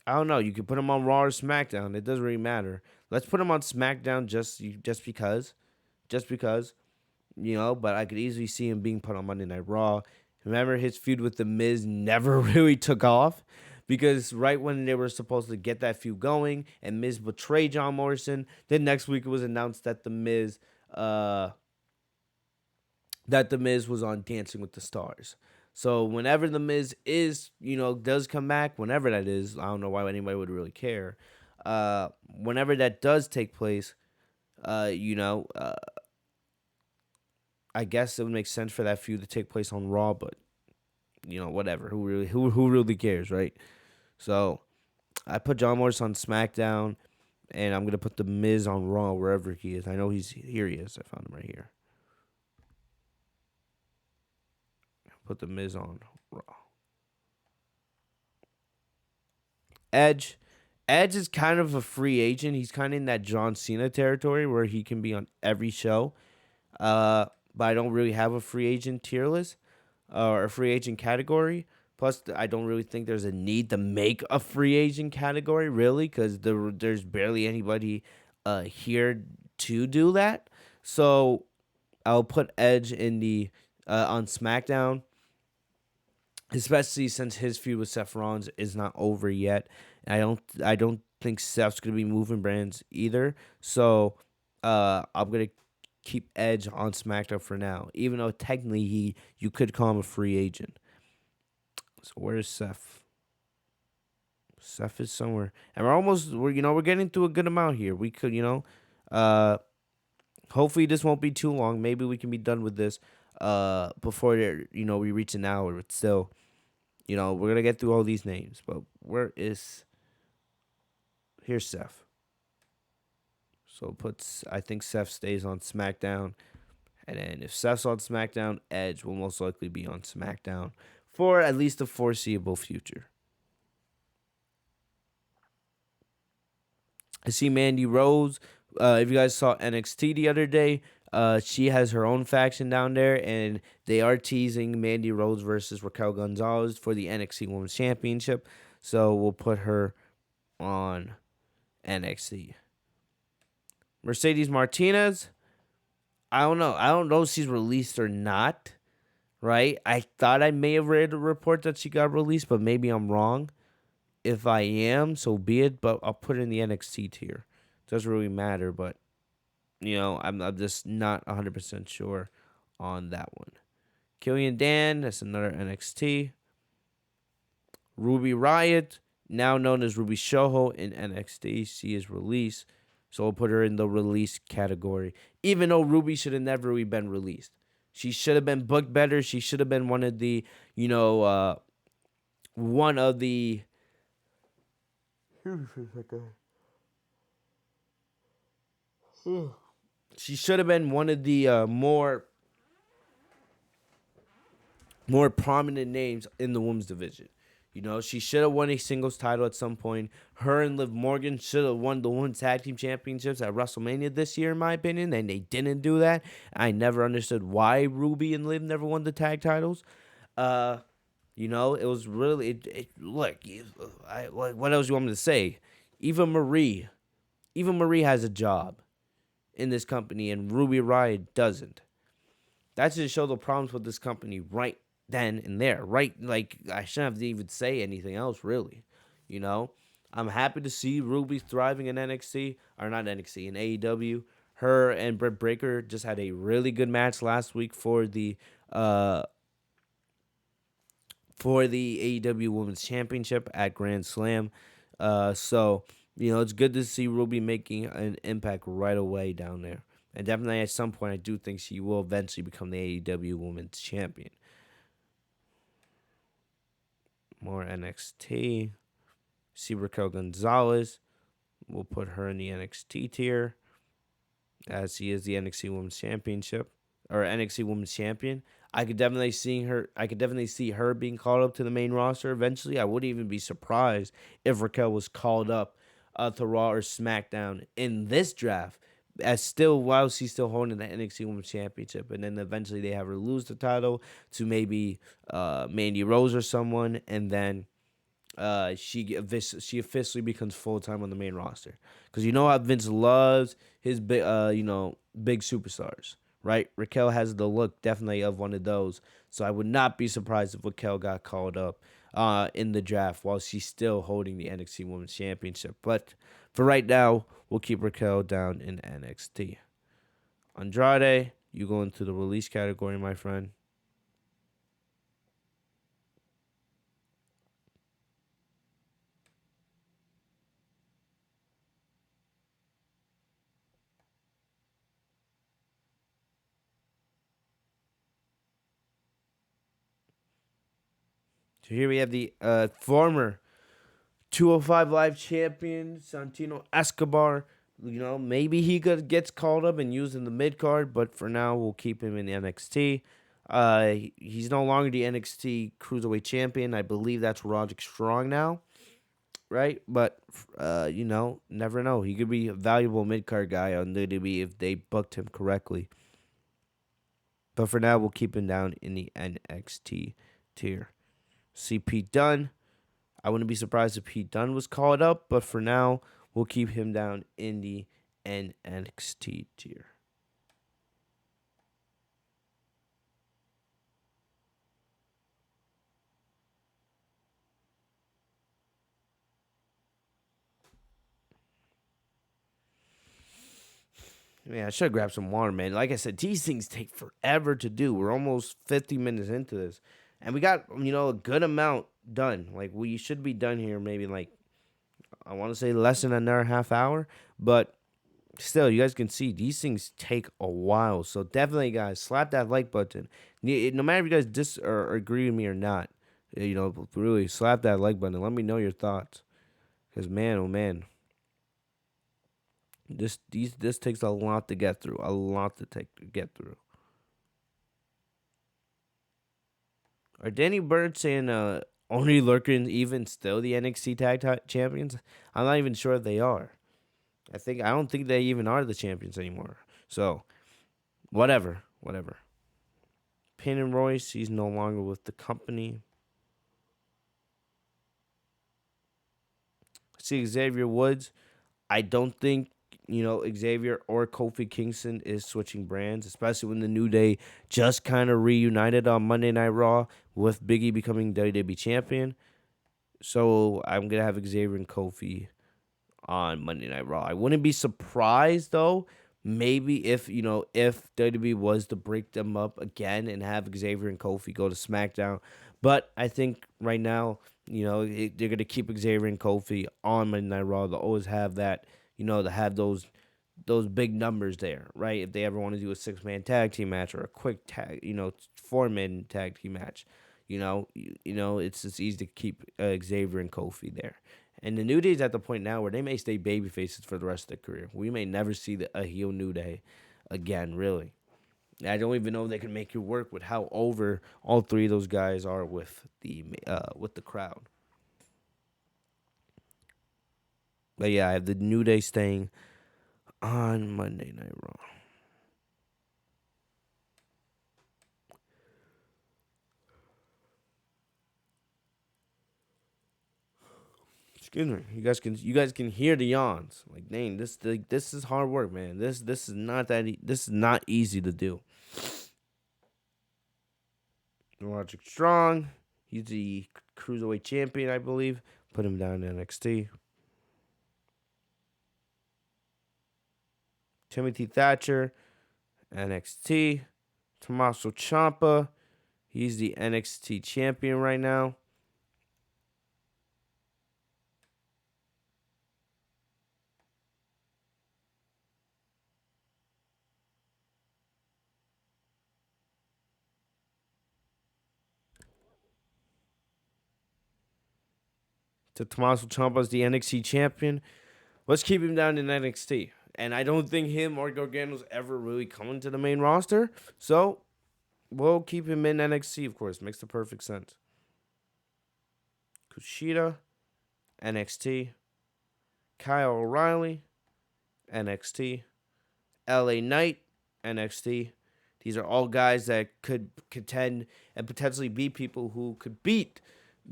I don't know. You can put him on Raw or SmackDown. It doesn't really matter. Let's put him on SmackDown just because. Just because. But I could easily see him being put on Monday Night Raw. Remember, his feud with The Miz never really took off. Because right when they were supposed to get that feud going and Miz betrayed John Morrison, then next week it was announced that The Miz was on Dancing with the Stars. So whenever The Miz does come back, whenever that is, I don't know why anybody would really care. Whenever that does take place, I guess it would make sense for that feud to take place on Raw, but whatever. Who really cares, right? So I put John Morrison on SmackDown, and I'm gonna put The Miz on Raw wherever he is. I know here. He is. I found him right here. Put The Miz on Raw. Edge. Edge is kind of a free agent. He's kind of in that John Cena territory where he can be on every show. But I don't really have a free agent tier list or a free agent category. Plus, I don't really think there's a need to make a free agent category, really, because there's barely anybody here to do that. So I'll put Edge in the on SmackDown, especially since his feud with Seth Rollins is not over yet. I don't think Seth's gonna be moving brands either. So I'm gonna keep Edge on SmackDown for now, even though technically you could call him a free agent. So where's Seth? Seth is somewhere, and we're getting through a good amount here. We could uh hopefully this won't be too long. Maybe we can be done with this before we reach an hour. But still, we're gonna get through all these names. But where is here's Seth. So I think Seth stays on SmackDown. And then if Seth's on SmackDown, Edge will most likely be on SmackDown for at least the foreseeable future. I see Mandy Rose. If you guys saw NXT the other day, she has her own faction down there, and they are teasing Mandy Rose versus Raquel Gonzalez for the NXT Women's Championship. So we'll put her on NXT. Mercedes Martinez. I don't know. I don't know if she's released or not. Right? I thought I may have read a report that she got released, but maybe I'm wrong. If I am, so be it. But I'll put it in the NXT tier. Doesn't really matter, but I'm just not 100% sure on that one. Killian Dan, that's another NXT. Ruby Riott, now known as Ruby Soho in NXT, she is released, so we'll put her in the release category. Even though Ruby should have never really been released, she should have been booked better. She should have been one of the, one of the. She should have been one of the more prominent names in the women's division. She should have won a singles title at some point. Her and Liv Morgan should have won the women's tag team championships at WrestleMania this year, in my opinion, and they didn't do that. I never understood why Ruby and Liv never won the tag titles. It was really look. What else you want me to say? Even Marie has a job in this company, and Ruby Riott doesn't. That should show the problems with this company right then and there. Right, like I shouldn't have to even say anything else, really. I'm happy to see Ruby thriving in NXT, or not NXT, in AEW. Her and Britt Baker just had a really good match last week for the AEW Women's Championship at Grand Slam. So it's good to see Ruby making an impact right away down there. And definitely at some point, I do think she will eventually become the AEW Women's Champion. More NXT. See Raquel Gonzalez. We'll put her in the NXT tier, as she is the NXT Women's Championship or NXT Women's Champion. I could definitely see her being called up to the main roster eventually. I wouldn't even be surprised if Raquel was called up to Raw or SmackDown in this draft, while she's still holding the NXT Women's Championship, and then eventually they have her lose the title to maybe Mandy Rose or someone, and then she officially becomes full time on the main roster. Because you know how Vince loves his big superstars, right? Raquel has the look definitely of one of those, so I would not be surprised if Raquel got called up in the draft while she's still holding the NXT Women's Championship. But for right now, we'll keep Raquel down in NXT. Andrade, you go into the release category, my friend. So here we have the former 205 Live champion, Santino Escobar. Maybe he gets called up and used in the mid card, but for now, we'll keep him in the NXT. He's no longer the NXT Cruiserweight champion. I believe that's Roderick Strong now, right? But, never know. He could be a valuable mid card guy on WWE if they booked him correctly. But for now, we'll keep him down in the NXT tier. See Pete Dunne. I wouldn't be surprised if Pete Dunne was called up, but for now, we'll keep him down in the NXT tier. Yeah, I should have grabbed some water, man. Like I said, these things take forever to do. We're almost 50 minutes into this. And we got, a good amount done. Like, we should be done here maybe, like, I want to say less than another half hour. But still, you guys can see these things take a while. So definitely, guys, slap that like button. No matter if you guys or agree with me or not, really slap that like button. Let me know your thoughts. Because, man, oh, man. This takes a lot to get through. A lot to get through. Are Danny Burch and Only Lurkin even still the NXT Champions? I'm not even sure if they are. I don't think they even are the champions anymore. So whatever. Pin and Royce, he's no longer with the company. See Xavier Woods. I don't think Xavier or Kofi Kingston is switching brands, especially when the New Day just kind of reunited on Monday Night Raw with Biggie becoming WWE champion. So I'm gonna have Xavier and Kofi on Monday Night Raw. I wouldn't be surprised though. Maybe if WWE was to break them up again and have Xavier and Kofi go to SmackDown, but I think right now, they're gonna keep Xavier and Kofi on Monday Night Raw. They'll always have that, to have those big numbers there, right? If they ever want to do a 6-man tag team match or a quick 4-man tag team match, it's easy to keep Xavier and Kofi there. And the New Day's at the point now where they may stay baby faces for the rest of their career. We may never see a heel New Day again, really. I don't even know if they can make it work with how over all three of those guys are with the crowd. But yeah, I have the New Day staying on Monday Night Raw. Excuse me. You guys can hear the yawns. Like, dang, this is hard work, man. This is not this is not easy to do. Roderick Strong, he's the cruiserweight champion, I believe. Put him down in NXT. Timothy Thatcher, NXT. Tommaso Ciampa, he's the NXT champion right now. To Tommaso Ciampa is the NXT champion. Let's keep him down in NXT. And I don't think him or Gargano's ever really coming to the main roster. So we'll keep him in NXT, of course. Makes the perfect sense. Kushida, NXT. Kyle O'Reilly, NXT. LA Knight, NXT. These are all guys that could contend and potentially be people who could beat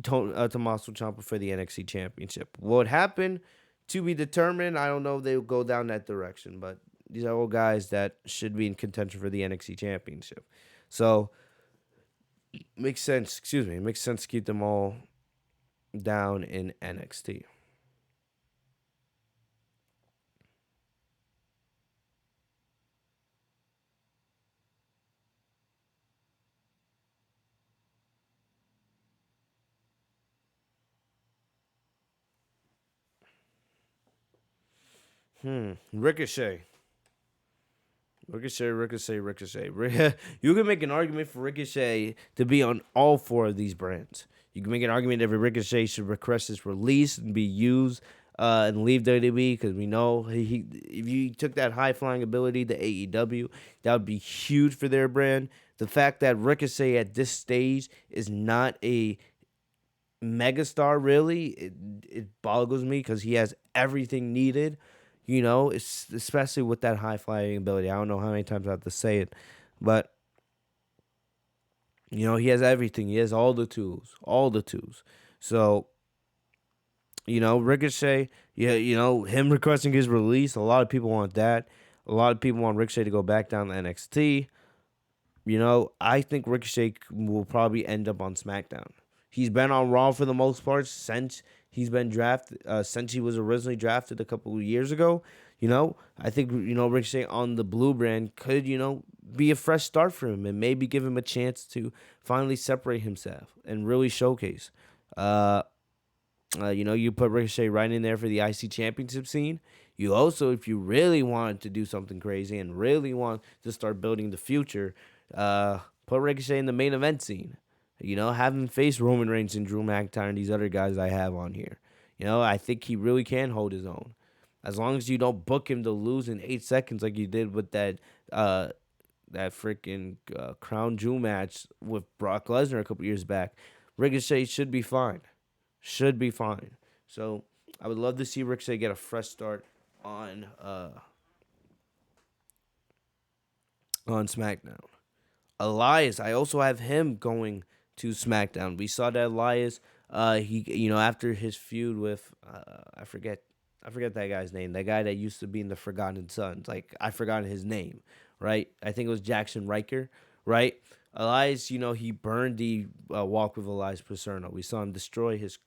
Tommaso Ciampa for the NXT Championship. What happened to be determined. I don't know if they'll go down that direction, but these are all guys that should be in contention for the NXT Championship. So, makes sense. Excuse me. It makes sense to keep them all down in NXT. Ricochet. Ricochet. You can make an argument for Ricochet to be on all four of these brands. You can make an argument that Ricochet should request his release and be used and leave WWE because we know if you took that high flying ability to AEW, that would be huge for their brand. The fact that Ricochet at this stage is not a megastar, really, it boggles me because he has everything needed. It's especially with that high flying ability. I don't know how many times I have to say it, but he has everything. He has all the tools, all the tools. So, Ricochet, yeah, him requesting his release. A lot of people want that. A lot of people want Ricochet to go back down to NXT. I think Ricochet will probably end up on SmackDown. He's been on Raw for the most part since he's been drafted, since he was originally drafted a couple of years ago. I think Ricochet on the blue brand could be a fresh start for him and maybe give him a chance to finally separate himself and really showcase. Uh, you put Ricochet right in there for the IC championship scene. You also, if you really want to do something crazy and really want to start building the future, put Ricochet in the main event scene. Have him face Roman Reigns and Drew McIntyre and these other guys I have on here. I think he really can hold his own. As long as you don't book him to lose in 8 seconds like you did with that freaking crown jewel match with Brock Lesnar a couple years back, Ricochet should be fine. Should be fine. So I would love to see Ricochet get a fresh start on on SmackDown. Elias, I also have him going to SmackDown. We saw that Elias, he after his feud with I forget that guy's name. That guy that used to be in the Forgotten Sons. Like I forgot his name, right? I think it was Jackson Riker, right? Elias, he burned the Walk with Elias persona. We saw him destroy his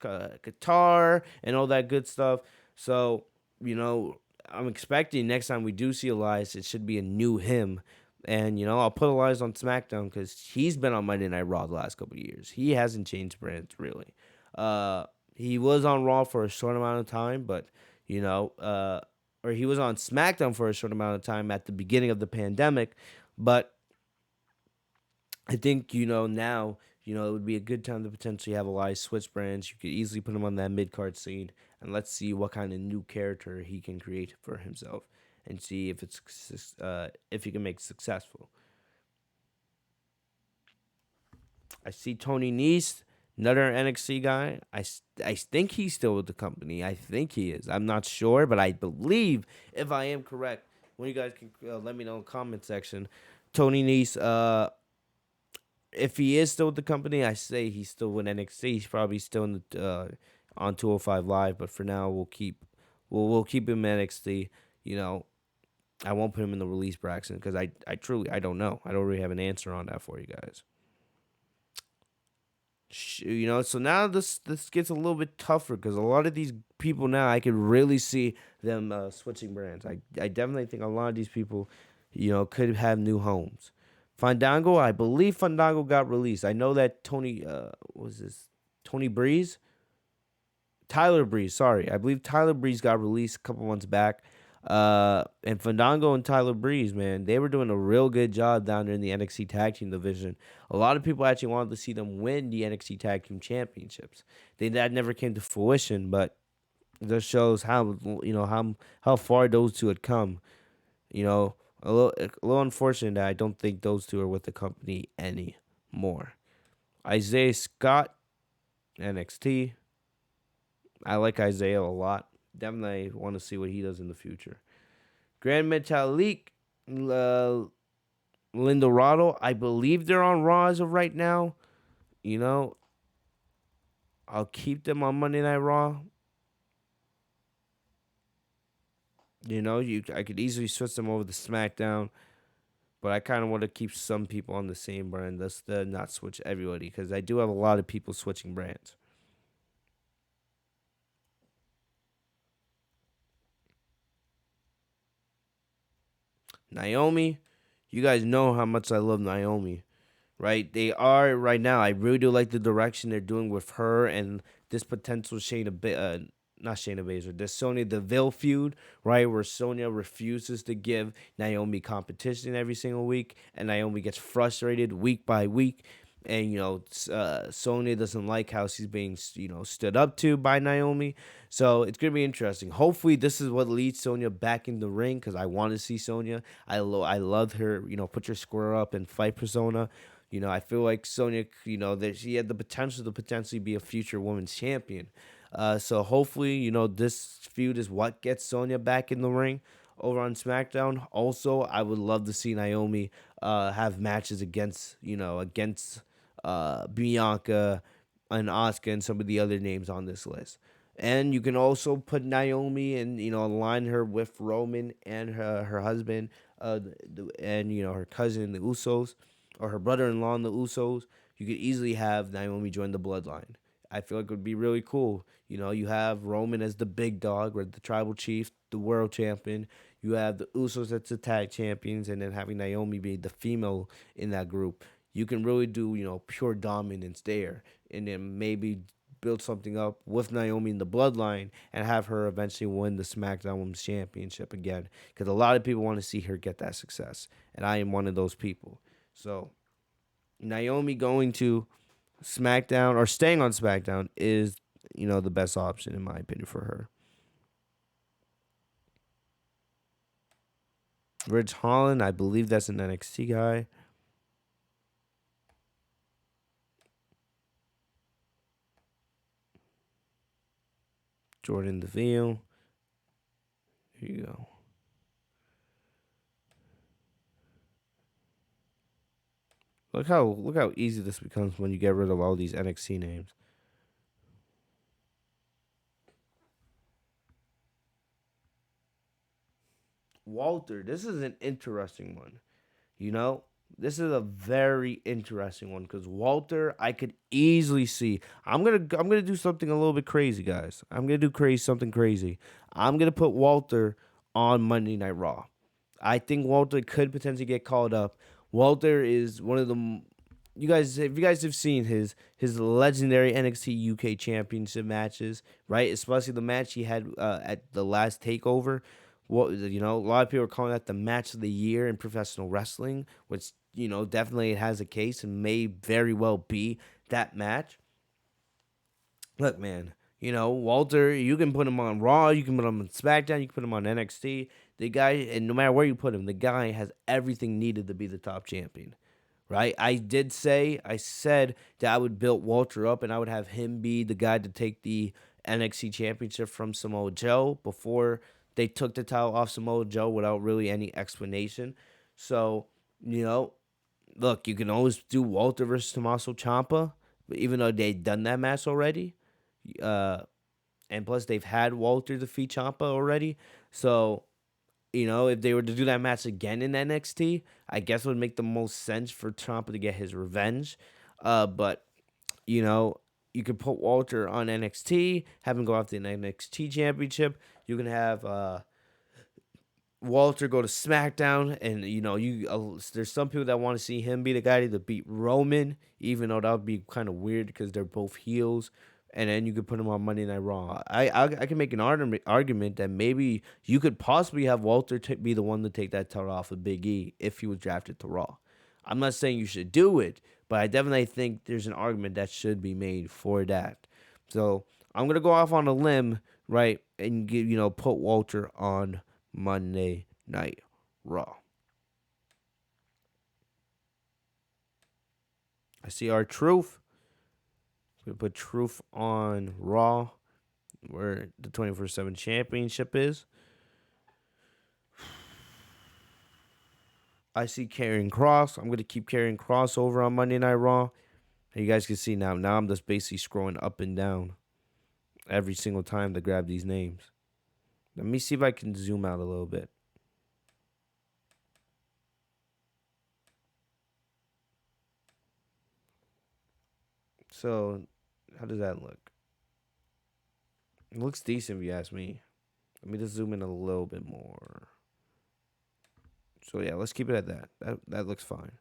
guitar and all that good stuff. So, I'm expecting next time we do see Elias, it should be a new him. And, I'll put Elias on SmackDown because he's been on Monday Night Raw the last couple of years. He hasn't changed brands, really. He was on Raw for a short amount of time, but, or he was on SmackDown for a short amount of time at the beginning of the pandemic. But I think, now, it would be a good time to potentially have Elias switch brands. You could easily put him on that mid card scene, and let's see what kind of new character he can create for himself, and see if he can make it successful. I see Tony Nese, another NXT guy. I think he's still with the company. I think he is. I'm not sure, but I believe if I am correct, when you guys can let me know in the comment section. Tony Nese, if he is still with the company, I say he's still with NXT. He's probably still in the on 205 Live, but for now we'll keep him in NXT. You know, I won't put him in the release Braxton because I truly I don't know. I don't really have an answer on that for you guys. So now this gets a little bit tougher because a lot of these people now I could really see them switching brands. I definitely think a lot of these people, could have new homes. Fandango, I believe Fandango got released. I know that Tony, was this Tony Breeze? Tyler Breeze, sorry. I believe Tyler Breeze got released a couple months back. And Fandango and Tyler Breeze, man, they were doing a real good job down there in the NXT Tag Team division. A lot of people actually wanted to see them win the NXT Tag Team Championships. That never came to fruition, but it just shows how far those two had come. A little unfortunate that I don't think those two are with the company anymore. Isaiah Scott, NXT. I like Isaiah a lot. Definitely want to see what he does in the future. Grand Metalik, Lindorado, I believe they're on Raw as of right now. I'll keep them on Monday Night Raw. I could easily switch them over to SmackDown, but I kind of want to keep some people on the same brand. Let's not switch everybody because I do have a lot of people switching brands. Naomi, you guys know how much I love Naomi, right? They are right now. I really do like the direction they're doing with her and this potential not Shayna Baszler, the Sonya Deville feud, right? Where Sonya refuses to give Naomi competition every single week, and Naomi gets frustrated week by week. And Sonya doesn't like how she's being stood up to by Naomi, so it's gonna be interesting. Hopefully, this is what leads Sonya back in the ring because I want to see Sonya. I love her. Put your square up and fight persona. I feel like Sonya. That she had the potential to potentially be a future women's champion. So hopefully, this feud is what gets Sonya back in the ring over on SmackDown. Also, I would love to see Naomi have matches against Bianca and Asuka and some of the other names on this list. And you can also put Naomi and align her with Roman and her husband, and her cousin, the Usos, or her brother-in-law, in the Usos. you could easily have Naomi join the bloodline. I feel like it would be really cool. You have Roman as the big dog or the tribal chief, the world champion. You have the Usos as the tag champions, and then having Naomi be the female in that group. You can really do, pure dominance there, and then maybe build something up with Naomi in the bloodline and have her eventually win the SmackDown Women's Championship again. Because a lot of people want to see her get that success, and I am one of those people. So Naomi going to SmackDown or staying on SmackDown is, the best option in my opinion for her. Ridge Holland, I believe that's an NXT guy. Jordan Deville. Here you go. Look how easy this becomes when you get rid of all these NXT names. Walter, this is an interesting one. You know, this is a very interesting one because Walter, I could easily see. I'm gonna do something a little bit crazy, guys. I'm gonna do something crazy. I'm gonna put Walter on Monday Night Raw. I think Walter could potentially get called up. Walter is one of the you guys, if you guys have seen his legendary NXT UK Championship matches, right? Especially the match he had at the last Takeover. What a lot of people are calling that the match of the year in professional wrestling, which definitely it has a case and may very well be that match. Look, man, Walter, you can put him on Raw, you can put him on SmackDown, you can put him on NXT. The guy, and no matter where you put him, the guy has everything needed to be the top champion, right? I said that I would build Walter up and I would have him be the guy to take the NXT championship from Samoa Joe before they took the title off Samoa Joe without really any explanation. So, you know, look, you can always do Walter versus Tommaso Ciampa, but even though they've done that match already, uh, and plus they've had Walter defeat Ciampa already. So, if they were to do that match again in NXT, I guess it would make the most sense for Ciampa to get his revenge. But you know, you could put Walter on NXT, have him go after the NXT championship. You can have Walter go to SmackDown, and there's some people that want to see him be the guy to beat Roman, even though that would be kind of weird because they're both heels. And then you could put him on Monday Night Raw. I can make an argument that maybe you could possibly have Walter be the one to take that title off of Big E if he was drafted to Raw. I'm not saying you should do it, but I definitely think there's an argument that should be made for that. So I'm gonna go off on a limb, right, and put Walter on Monday Night Raw. I see our Truth. We put Truth on Raw, where the 24/7 championship is. I see Karrion Kross. I'm gonna keep Karrion Kross over on Monday Night Raw. And you guys can see now. Now I'm just basically scrolling up and down every single time to grab these names. Let me see if I can zoom out a little bit. So, how does that look? It looks decent if you ask me. Let me just zoom in a little bit more. So yeah, let's keep it at that. That looks fine.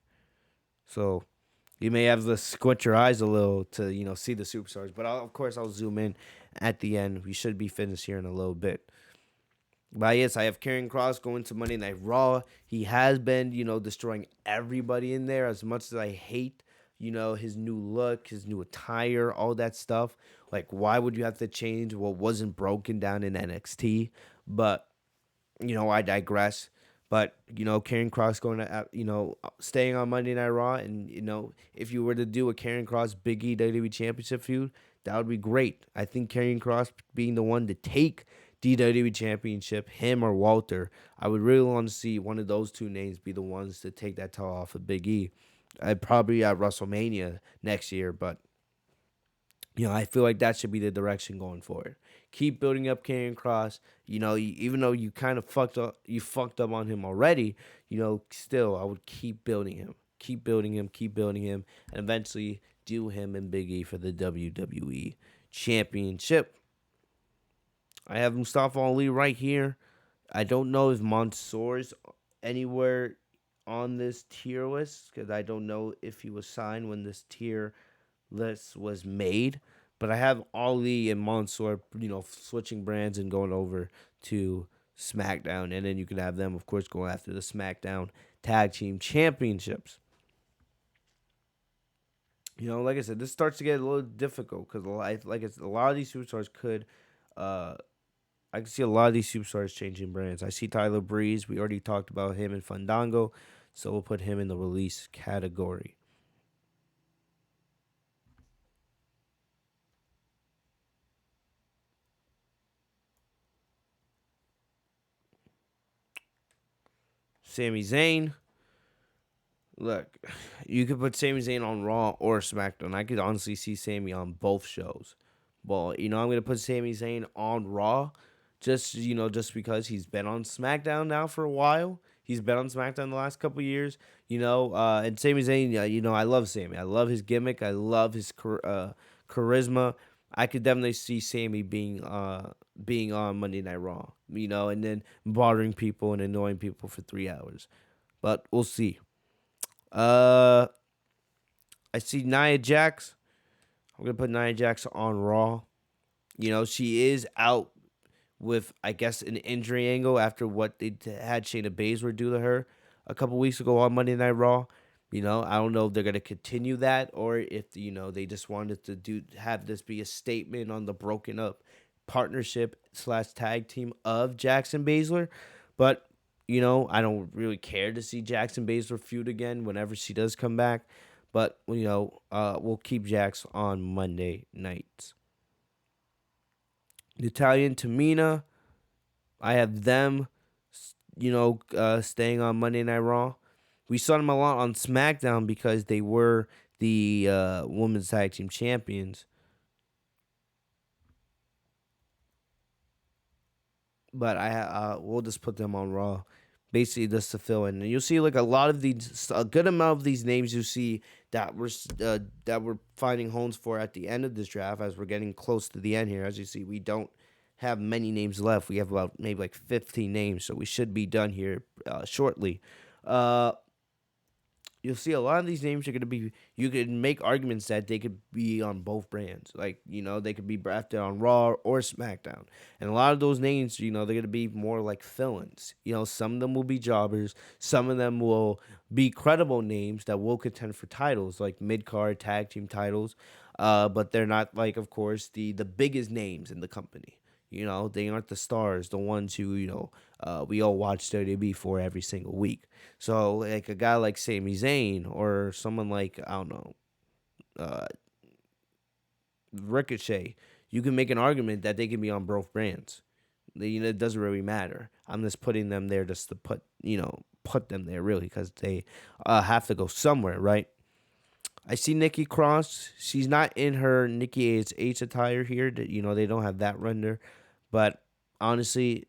So you may have to squint your eyes a little to see the superstars, but of course I'll zoom in at the end. We should be finished here in a little bit. But yes, I have Karrion Kross going to Monday Night Raw. He has been, destroying everybody in there. As much as I hate, his new look, his new attire, all that stuff. Like, why would you have to change what wasn't broken down in NXT? But, I digress. But, Karrion Kross going to, staying on Monday Night Raw. And, if you were to do a Karrion Kross Big E WWE Championship feud, that would be great. I think Karrion Kross being the one to take the WWE Championship, him or Walter, I would really want to see one of those two names be the ones to take that title off of Big E. I'd probably at WrestleMania next year, but I feel like that should be the direction going forward. Keep building up Karrion Kross. Even though you kind of fucked up on him already. Still I would keep building him, keep building him, and eventually do him and Big E for the WWE Championship. I have Mustafa Ali right here. I don't know if Mansoor's anywhere on this tier list because I don't know if he was signed when this tier list was made. But I have Ali and Mansoor, switching brands and going over to SmackDown. And then you can have them, of course, going after the SmackDown Tag Team Championships. Like I said, this starts to get a little difficult because, a lot of these superstars could I can see a lot of these superstars changing brands. I see Tyler Breeze. We already talked about him in Fandango, so we'll put him in the release category. Sami Zayn. Look, you could put Sami Zayn on Raw or SmackDown. I could honestly see Sami on both shows. But, I'm going to put Sami Zayn on Raw just because he's been on SmackDown now for a while. He's been on SmackDown the last couple years, and Sami Zayn, I love Sami. I love his gimmick. I love his charisma. I could definitely see Sami being on Monday Night Raw, and then bothering people and annoying people for 3 hours. But we'll see. I see Nia Jax. I'm gonna put Nia Jax on Raw. She is out with, I guess, an injury angle after what they had Shayna Baszler do to her a couple weeks ago on Monday Night Raw. I don't know if they're gonna continue that or if they just wanted to have this be a statement on the broken up partnership / tag team of Jackson Baszler. But I don't really care to see Jackson Baszler feud again whenever she does come back. But we'll keep Jax on Monday nights. Italian Tamina, I have them, staying on Monday Night Raw. We saw them a lot on SmackDown because they were the Women's Tag Team Champions. But we'll just put them on Raw, basically just to fill in. And you'll see like a good amount of these names you see that we're finding homes for at the end of this draft as we're getting close to the end here. As you see, we don't have many names left. We have about maybe like 15 names, so we should be done here shortly. Uh, you'll see a lot of these names are going to be, you can make arguments that they could be on both brands. Like, they could be drafted on Raw or SmackDown. And a lot of those names, they're going to be more like fill-ins. Some of them will be jobbers. Some of them will be credible names that will contend for titles, like mid-card tag team titles. But they're not, like, of course, the biggest names in the company. They aren't the stars, the ones who, we all watch WWE for every single week. So, like, a guy like Sami Zayn or someone like, I don't know, uh, Ricochet, you can make an argument that they can be on both brands. It doesn't really matter. I'm just putting them there just to put them there, really, because they have to go somewhere, right? I see Nikki Cross. She's not in her Nikki ASH attire here. They don't have that render. But honestly,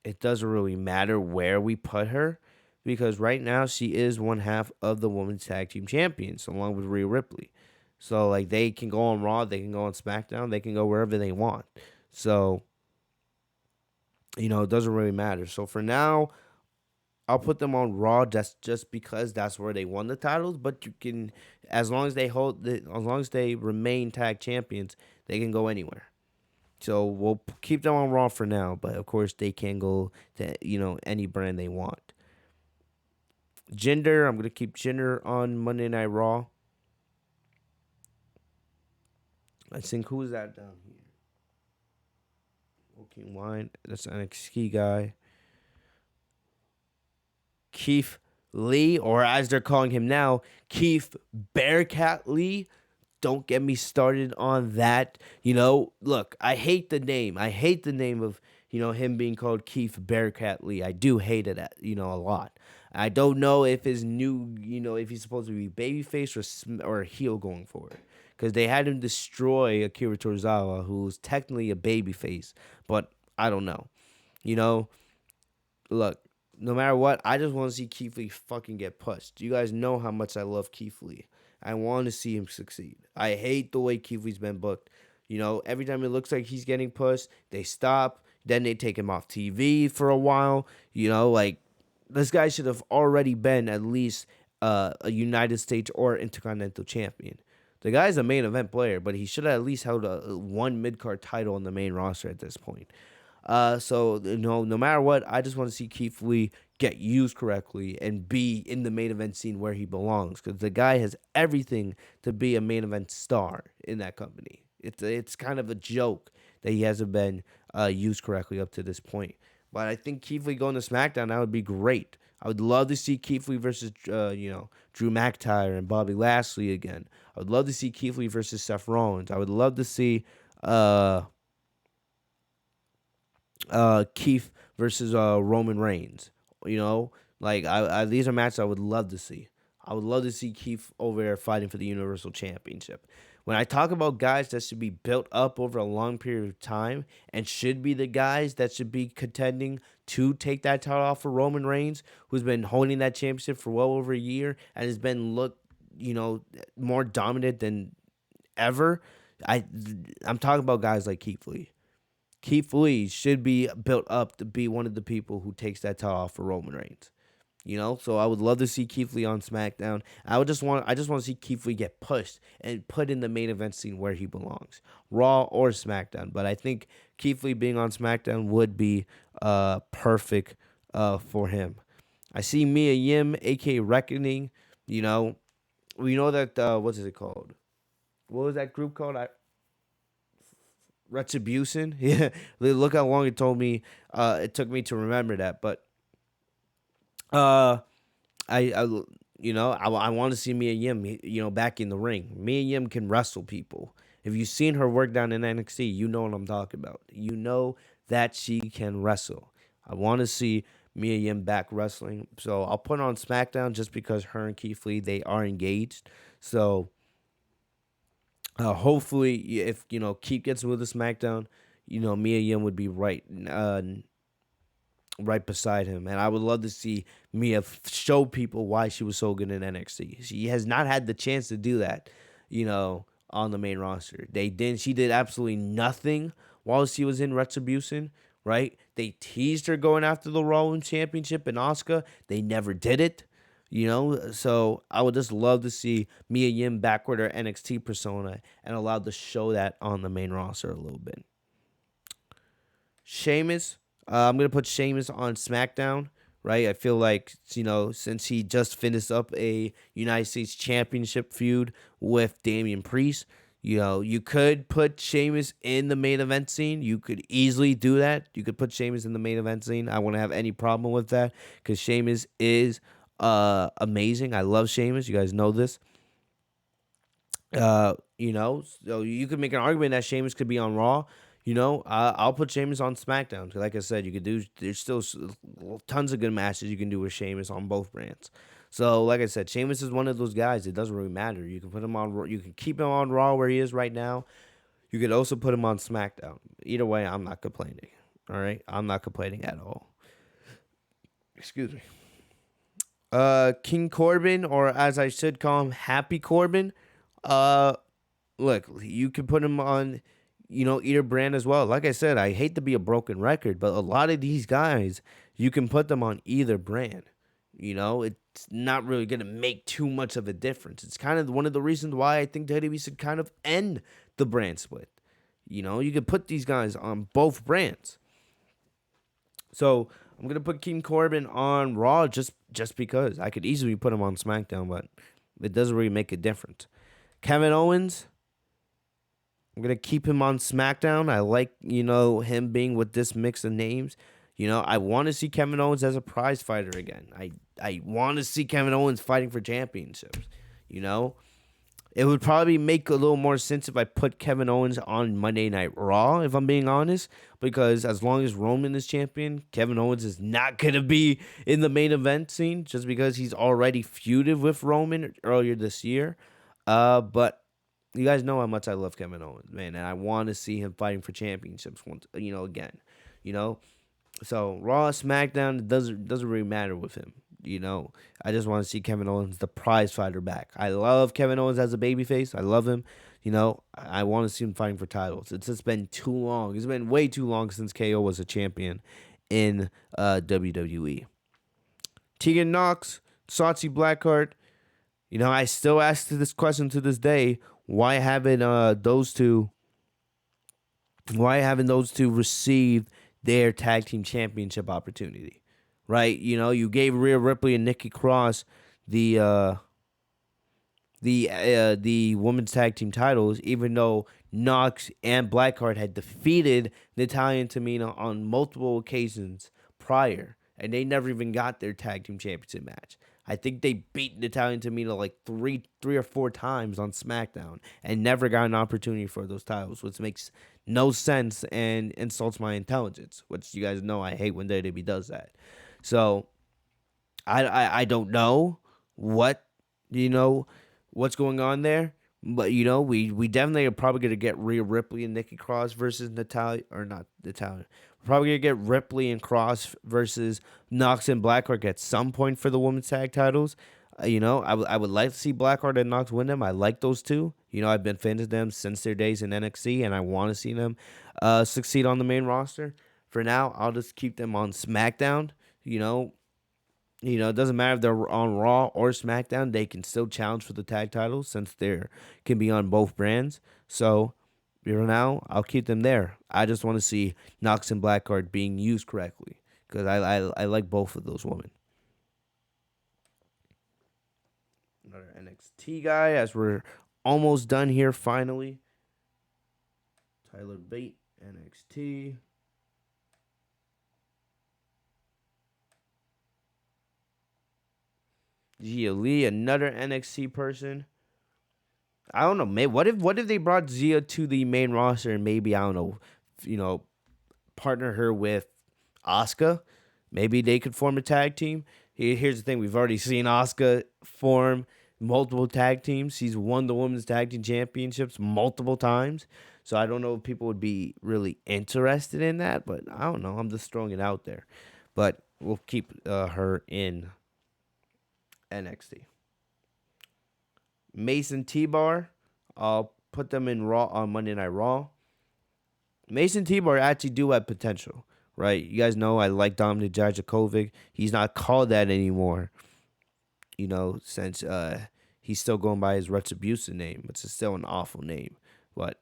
it doesn't really matter where we put her because right now she is one half of the Women's Tag Team Champions along with Rhea Ripley. So, like, they can go on Raw, they can go on SmackDown, they can go wherever they want. So, it doesn't really matter. So, for now, I'll put them on Raw just because that's where they won the titles. But you can, as long as they remain tag champions, they can go anywhere. So we'll keep them on Raw for now, but of course they can go to any brand they want. Jinder, I'm gonna keep Jinder on Monday Night Raw. I think who's that down here? Okay, Wine. That's an NXT guy. Keith Lee, or as they're calling him now, Keith Bearcat Lee. Don't get me started on that. Look, I hate the name. I hate the name of, him being called Keith Bearcat Lee. I do hate it, a lot. I don't know if his new, if he's supposed to be babyface or heel going forward. Because they had him destroy Akira Tozawa, who's technically a babyface. But I don't know. Look, no matter what, I just want to see Keith Lee fucking get pushed. You guys know how much I love Keith Lee. I want to see him succeed. I hate the way Keith Lee's been booked. Every time it looks like he's getting pushed, they stop. Then they take him off TV for a while. Like this guy should have already been at least a United States or Intercontinental champion. The guy's a main event player, but he should have at least held one mid card title on the main roster at this point. So no matter what, I just want to see Keith Lee get used correctly and be in the main event scene where he belongs, because the guy has everything to be a main event star in that company. It's kind of a joke that he hasn't been used correctly up to this point. But I think Keith Lee going to SmackDown, that would be great. I would love to see Keith Lee versus Drew McIntyre and Bobby Lashley again. I would love to see Keith Lee versus Seth Rollins. I would love to see Keith versus Roman Reigns. These are matches I would love to see. I would love to see Keith over there fighting for the Universal Championship. When I talk about guys that should be built up over a long period of time and should be the guys that should be contending to take that title off for Roman Reigns, who's been holding that championship for well over a year and has been more dominant than ever. I'm talking about guys like Keith Lee. Keith Lee should be built up to be one of the people who takes that title off for Roman Reigns. So I would love to see Keith Lee on SmackDown. I just want to see Keith Lee get pushed and put in the main event scene where he belongs, Raw or SmackDown. But I think Keith Lee being on SmackDown would be perfect for him. I see Mia Yim, aka Reckoning. We know that what is it called? What was that group called? Retribution. Yeah, look how long it took me to remember that. But I want to see Mia Yim, back in the ring. Mia Yim can wrestle people. If you've seen her work down in NXT, you know what I'm talking about. You know that she can wrestle. I want to see Mia Yim back wrestling. So I'll put her on SmackDown just because her and Keith Lee, they are engaged. So hopefully, if Keith gets with the SmackDown, Mia Yim would be right beside him, and I would love to see Mia show people why she was so good in NXT. She has not had the chance to do that, on the main roster. She did absolutely nothing while she was in Retribution, right? They teased her going after the Raw Women's Championship and Asuka. They never did it. So I would just love to see Mia Yim back with her NXT persona and allowed to show that on the main roster a little bit. Sheamus, I'm going to put Sheamus on SmackDown, right? I feel like, since he just finished up a United States Championship feud with Damian Priest, you could put Sheamus in the main event scene. You could easily do that. You could put Sheamus in the main event scene. I wouldn't have any problem with that because Sheamus is amazing. I love Sheamus. You guys know this. So you could make an argument that Sheamus could be on Raw. I'll put Sheamus on SmackDown. Like I said, there's still tons of good matches you can do with Sheamus on both brands. So, like I said, Sheamus is one of those guys. It doesn't really matter. You can put him on. You can keep him on Raw where he is right now. You could also put him on SmackDown. Either way, I'm not complaining. All right, I'm not complaining at all. Excuse me. King Corbin, or as I should call him, Happy Corbin. Look, you can put him on, either brand as well. Like I said, I hate to be a broken record, but a lot of these guys, you can put them on either brand. It's not really going to make too much of a difference. It's kind of one of the reasons why I think WWE should kind of end the brand split. You could put these guys on both brands. So I'm going to put King Corbin on Raw just because. I could easily put him on SmackDown, but it doesn't really make a difference. Kevin Owens, I'm going to keep him on SmackDown. I like, him being with this mix of names. I want to see Kevin Owens as a prize fighter again. I want to see Kevin Owens fighting for championships. It would probably make a little more sense if I put Kevin Owens on Monday Night Raw, if I'm being honest, because as long as Roman is champion, Kevin Owens is not going to be in the main event scene just because he's already feuded with Roman earlier this year. But you guys know how much I love Kevin Owens, man, and I want to see him fighting for championships once, again. So Raw, SmackDown, it doesn't really matter with him. you know, I just want to see Kevin Owens, the prize fighter, back. I love Kevin Owens as a babyface. I love him. You know, I want to see him fighting for titles. It's just been too long. It's been way too long since KO was a champion in WWE. Tegan Knox, Shotzi Blackheart. You know, I still ask this question to this day. Why haven't those two? Why haven't those two received their tag team championship opportunity? Right? You know, you gave Rhea Ripley and Nikki Cross the the women's tag team titles, even though Knox and Blackheart had defeated Natalya and Tamina on multiple occasions prior, and they never even got their tag team championship match. I think they beat Natalya and Tamina like three or four times on SmackDown and never got an opportunity for those titles, which makes no sense and insults my intelligence, which you guys know I hate when WWE does that. So I don't know what you know what's going on there, but you know we definitely are probably gonna get Rhea Ripley and Nikki Cross versus Natalia, or not Natalia. We're probably gonna get Ripley and Cross versus Knox and Blackheart at some point for the women's tag titles. You know, I would like to see Blackheart and Knox win them. I like those two. You know, I've been fans of them since their days in NXT, and I want to see them succeed on the main roster. For now, I'll just keep them on SmackDown. You know, it doesn't matter if they're on Raw or SmackDown. They can still challenge for the tag titles since they can be on both brands. So, for now, I'll keep them there. I just want to see Knox and Blackheart being used correctly because I like both of those women. Another NXT guy as we're almost done here finally. Tyler Bate, NXT. Gia Lee, another NXT person. I don't know. Maybe what if they brought Zia to the main roster and maybe I don't know, partner her with Asuka? Maybe they could form a tag team. Here's the thing: we've already seen Asuka form multiple tag teams. She's won the women's tag team championships multiple times. So I don't know if people would be really interested in that, but I don't know. I'm just throwing it out there. But we'll keep her in NXT. Mason T-Bar, I'll put them in Raw on Monday Night Raw. Mason T-Bar actually do have potential, right? You guys know I like Dominik Dijakovic. He's not called that anymore, since he's still going by his Retribution name, which is still an awful name. But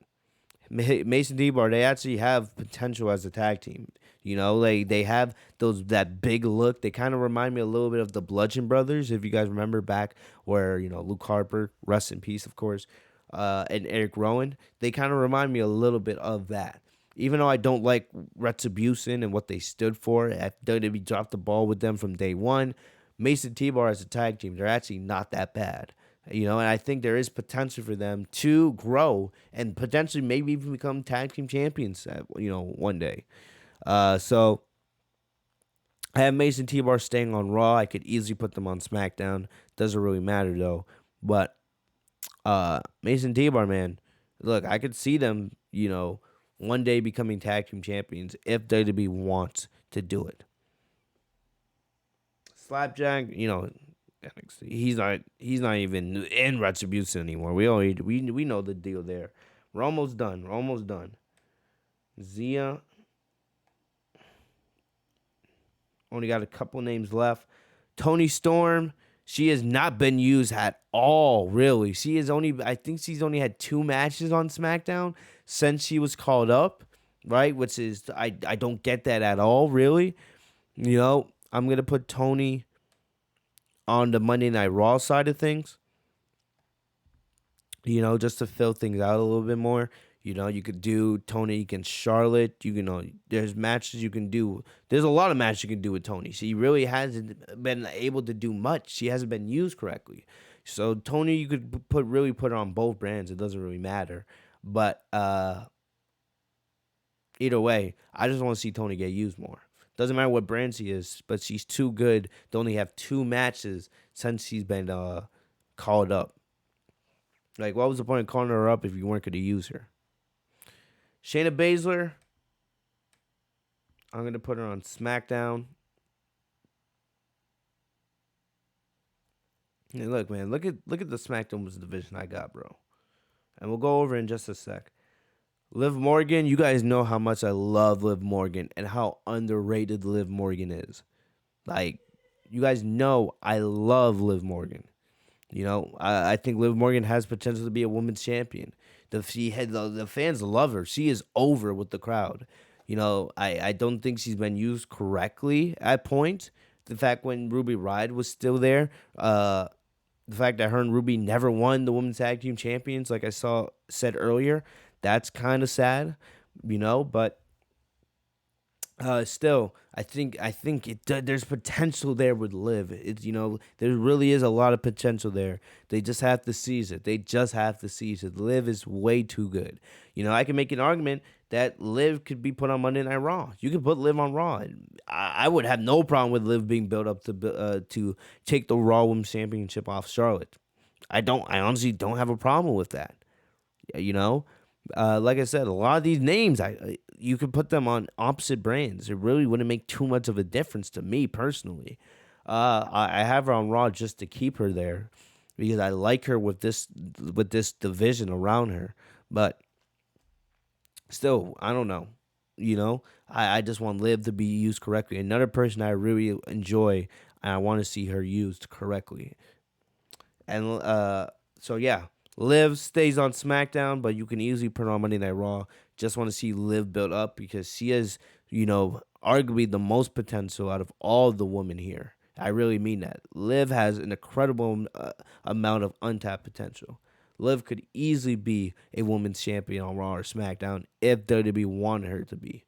Mason T-Bar, they actually have potential as a tag team. They have that big look. They kind of remind me a little bit of the Bludgeon Brothers, if you guys remember back where, Luke Harper, rest in peace, of course, and Eric Rowan. They kind of remind me a little bit of that. Even though I don't like Retribution and what they stood for, at WWE dropped the ball with them from day one. Mason T-Bar as a tag team, they're actually not that bad. And I think there is potential for them to grow and potentially maybe even become tag team champions one day. So I have Mason T-Bar staying on Raw. I could easily put them on SmackDown. Doesn't really matter though. But Mason T-Bar, man, look, I could see them, one day becoming tag team champions if WWE wants to do it. Slapjack, he's not even in Retribution anymore. We know the deal there. We're almost done. Zia, only got a couple names left. Toni Storm, she has not been used at all, really. I think she's only had 2 matches on SmackDown since she was called up, right? Which is, I don't get that at all, really. I'm going to put Toni on the Monday Night Raw side of things, just to fill things out a little bit more. You could do Toni against Charlotte. There's matches you can do. There's a lot of matches you can do with Toni. She really hasn't been able to do much. She hasn't been used correctly. So Toni, you could put her on both brands. It doesn't really matter. But either way, I just want to see Toni get used more. Doesn't matter what brand she is, but she's too good to only have 2 matches since she's been called up. Like, what was the point of calling her up if you weren't going to use her? Shayna Baszler, I'm going to put her on SmackDown. Hey, look, man, look at the SmackDown Women's division I got, bro. And we'll go over in just a sec. Liv Morgan, you guys know how much I love Liv Morgan and how underrated Liv Morgan is. Like, you guys know I love Liv Morgan. I think Liv Morgan has potential to be a women's champion. The fans love her. She is over with the crowd. I don't think she's been used correctly at points. The fact when Ruby Riott was still there, the fact that her and Ruby never won the women's tag team champions, like I said earlier, that's kind of sad, But still, there's potential there with Liv. There really is a lot of potential there. They just have to seize it. They just have to seize it. Liv is way too good. I can make an argument that Liv could be put on Monday Night Raw. You could put Liv on Raw. I would have no problem with Liv being built up to take the Raw Women's Championship off Charlotte. I honestly don't have a problem with that. You know, like I said, a lot of these names, you could put them on opposite brands. It really wouldn't make too much of a difference to me personally. I have her on Raw just to keep her there because I like her with this division around her. But still, I don't know. I just want Liv to be used correctly. Another person I really enjoy and I want to see her used correctly. And so yeah, Liv stays on SmackDown, but you can easily put her on Monday Night Raw. Just want to see Liv build up because she is, arguably the most potential out of all the women here. I really mean that. Liv has an incredible amount of untapped potential. Liv could easily be a women's champion on Raw or SmackDown if WWE wanted her to be.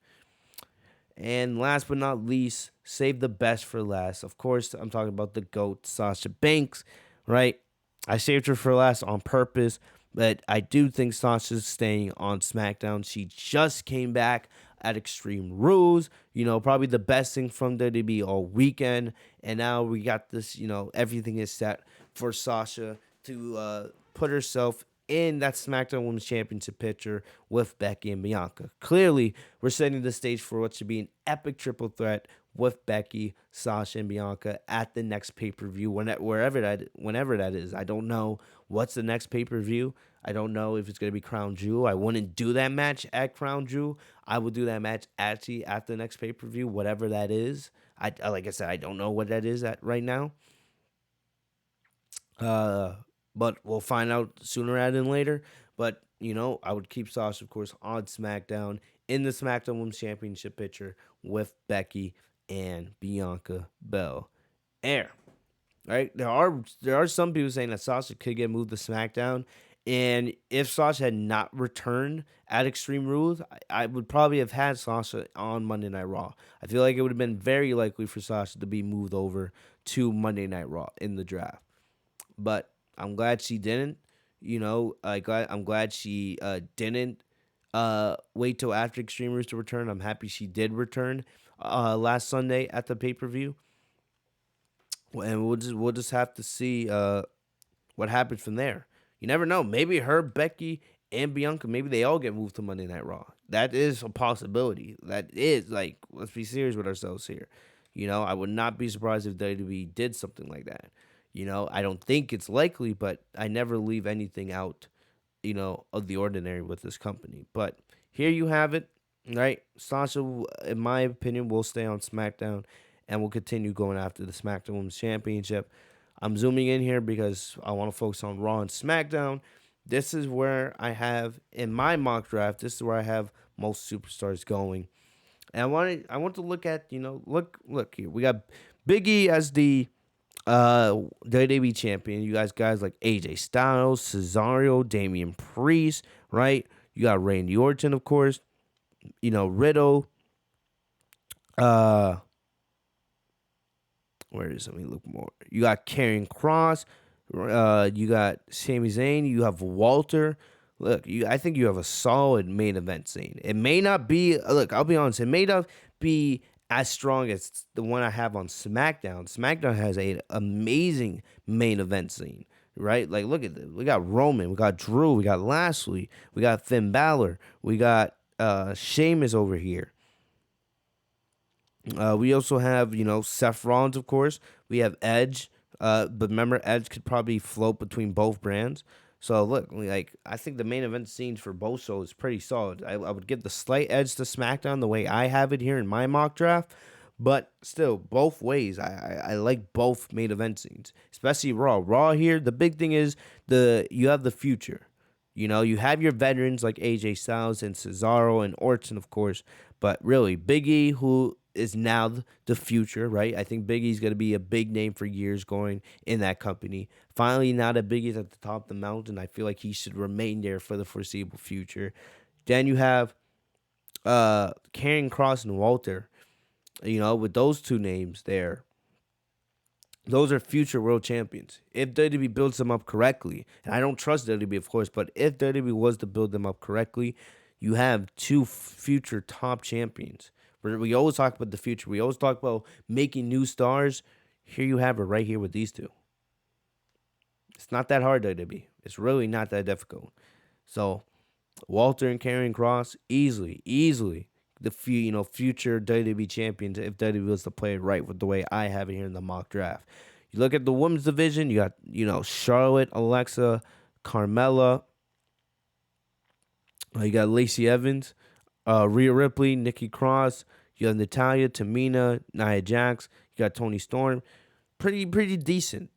And last but not least, save the best for last. Of course, I'm talking about the GOAT, Sasha Banks, right? I saved her for last on purpose, but I do think Sasha's staying on SmackDown. She just came back at Extreme Rules, probably the best thing from WWE all weekend. And now we got this, everything is set for Sasha to put herself in that SmackDown Women's Championship picture with Becky and Bianca. Clearly, we're setting the stage for what should be an epic triple threat with Becky, Sasha, and Bianca at the next pay-per-view, whenever that is. I don't know what's the next pay-per-view. I don't know if it's going to be Crown Jewel. I wouldn't do that match at Crown Jewel. I would do that match actually at the next pay-per-view, whatever that is. Like I said, I don't know what that is at right now. But we'll find out sooner rather than later. But, I would keep Sasha, of course, on SmackDown in the SmackDown Women's Championship picture with Becky and Bianca Belair. Right? There are some people saying that Sasha could get moved to SmackDown. And if Sasha had not returned at Extreme Rules, I would probably have had Sasha on Monday Night Raw. I feel like it would have been very likely for Sasha to be moved over to Monday Night Raw in the draft. But I'm glad she didn't. I'm glad she didn't wait till after Extreme Rules to return. I'm happy she did return last Sunday at the pay-per-view. And we'll just have to see what happens from there. You never know. Maybe her, Becky, and Bianca, maybe they all get moved to Monday Night Raw. That is a possibility. That is, let's be serious with ourselves here. I would not be surprised if WWE did something like that. I don't think it's likely, but I never leave anything out, of the ordinary with this company. But here you have it, right? Sasha, in my opinion, will stay on SmackDown and will continue going after the SmackDown Women's Championship. I'm zooming in here because I want to focus on Raw and SmackDown. This is where I have, in my mock draft, this is where I have most superstars going. And I want to look at, look here. We got Big E as the WWE champion. You guys like AJ Styles, Cesaro, Damian Priest, right? You got Randy Orton, of course. Riddle. Where is it? Let me look more. You got Karrion Kross. You got Sami Zayn. You have Walter. Look, I think you have a solid main event scene. It may not be. Look, I'll be honest. It may not be as strong as the one I have on SmackDown. SmackDown has an amazing main event scene, right? Like, look at this. We got Roman, we got Drew, we got Lashley, we got Finn Balor, we got Sheamus over here. We also have, Seth Rollins, of course. We have Edge. But remember, Edge could probably float between both brands. So look, like I think the main event scenes for both shows is pretty solid. I would give the slight edge to SmackDown the way I have it here in my mock draft, but still, both ways. I like both main event scenes, especially Raw. Raw here, the big thing is you have the future. You know, you have your veterans like AJ Styles and Cesaro and Orton, of course, but really, Big E, who is now the future, right? I think Big E's going to be a big name for years going in that company. Finally, now that Big E's at the top of the mountain, I feel like he should remain there for the foreseeable future. Then you have Karrion Kross and Walter. You know, with those two names there, those are future world champions. If WWE builds them up correctly, and I don't trust WWE, of course, but if WWE was to build them up correctly, you have two future top champions. We always talk about the future. We always talk about making new stars. Here you have it right here with these two. It's not that hard, WWE. It's really not that difficult. So Walter and Karrion Kross, easily the future WWE champions if WWE was to play it right with the way I have it here in the mock draft. You look at the women's division, you got Charlotte, Alexa, Carmella, you got Lacey Evans, Rhea Ripley, Nikki Cross, you have Natalya, Tamina, Nia Jax, you got Toni Storm. Pretty decent,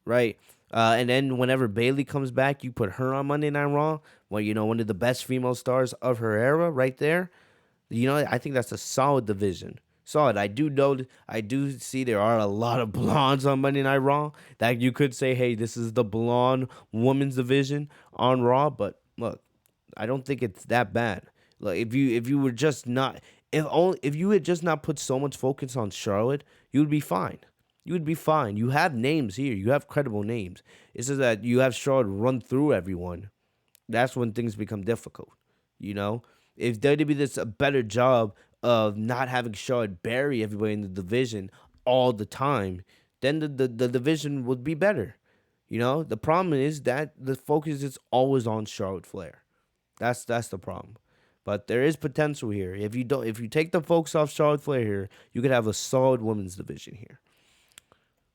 right? And then whenever Bayley comes back, you put her on Monday Night Raw. Well, one of the best female stars of her era, right there. I think that's a solid division. Solid. I do see there are a lot of blondes on Monday Night Raw that you could say, hey, this is the blonde women's division on Raw. But look, I don't think it's that bad. Like if you were just not if you had just not put so much focus on Charlotte, you would be fine. You would be fine. You have names here. You have credible names. It's just that you have Charlotte run through everyone. That's when things become difficult. You know, if WWE does a better job of not having Charlotte bury everybody in the division all the time, then the division would be better. The problem is that the focus is always on Charlotte Flair. That's the problem. But there is potential here. If you take the focus off Charlotte Flair here, you could have a solid women's division here.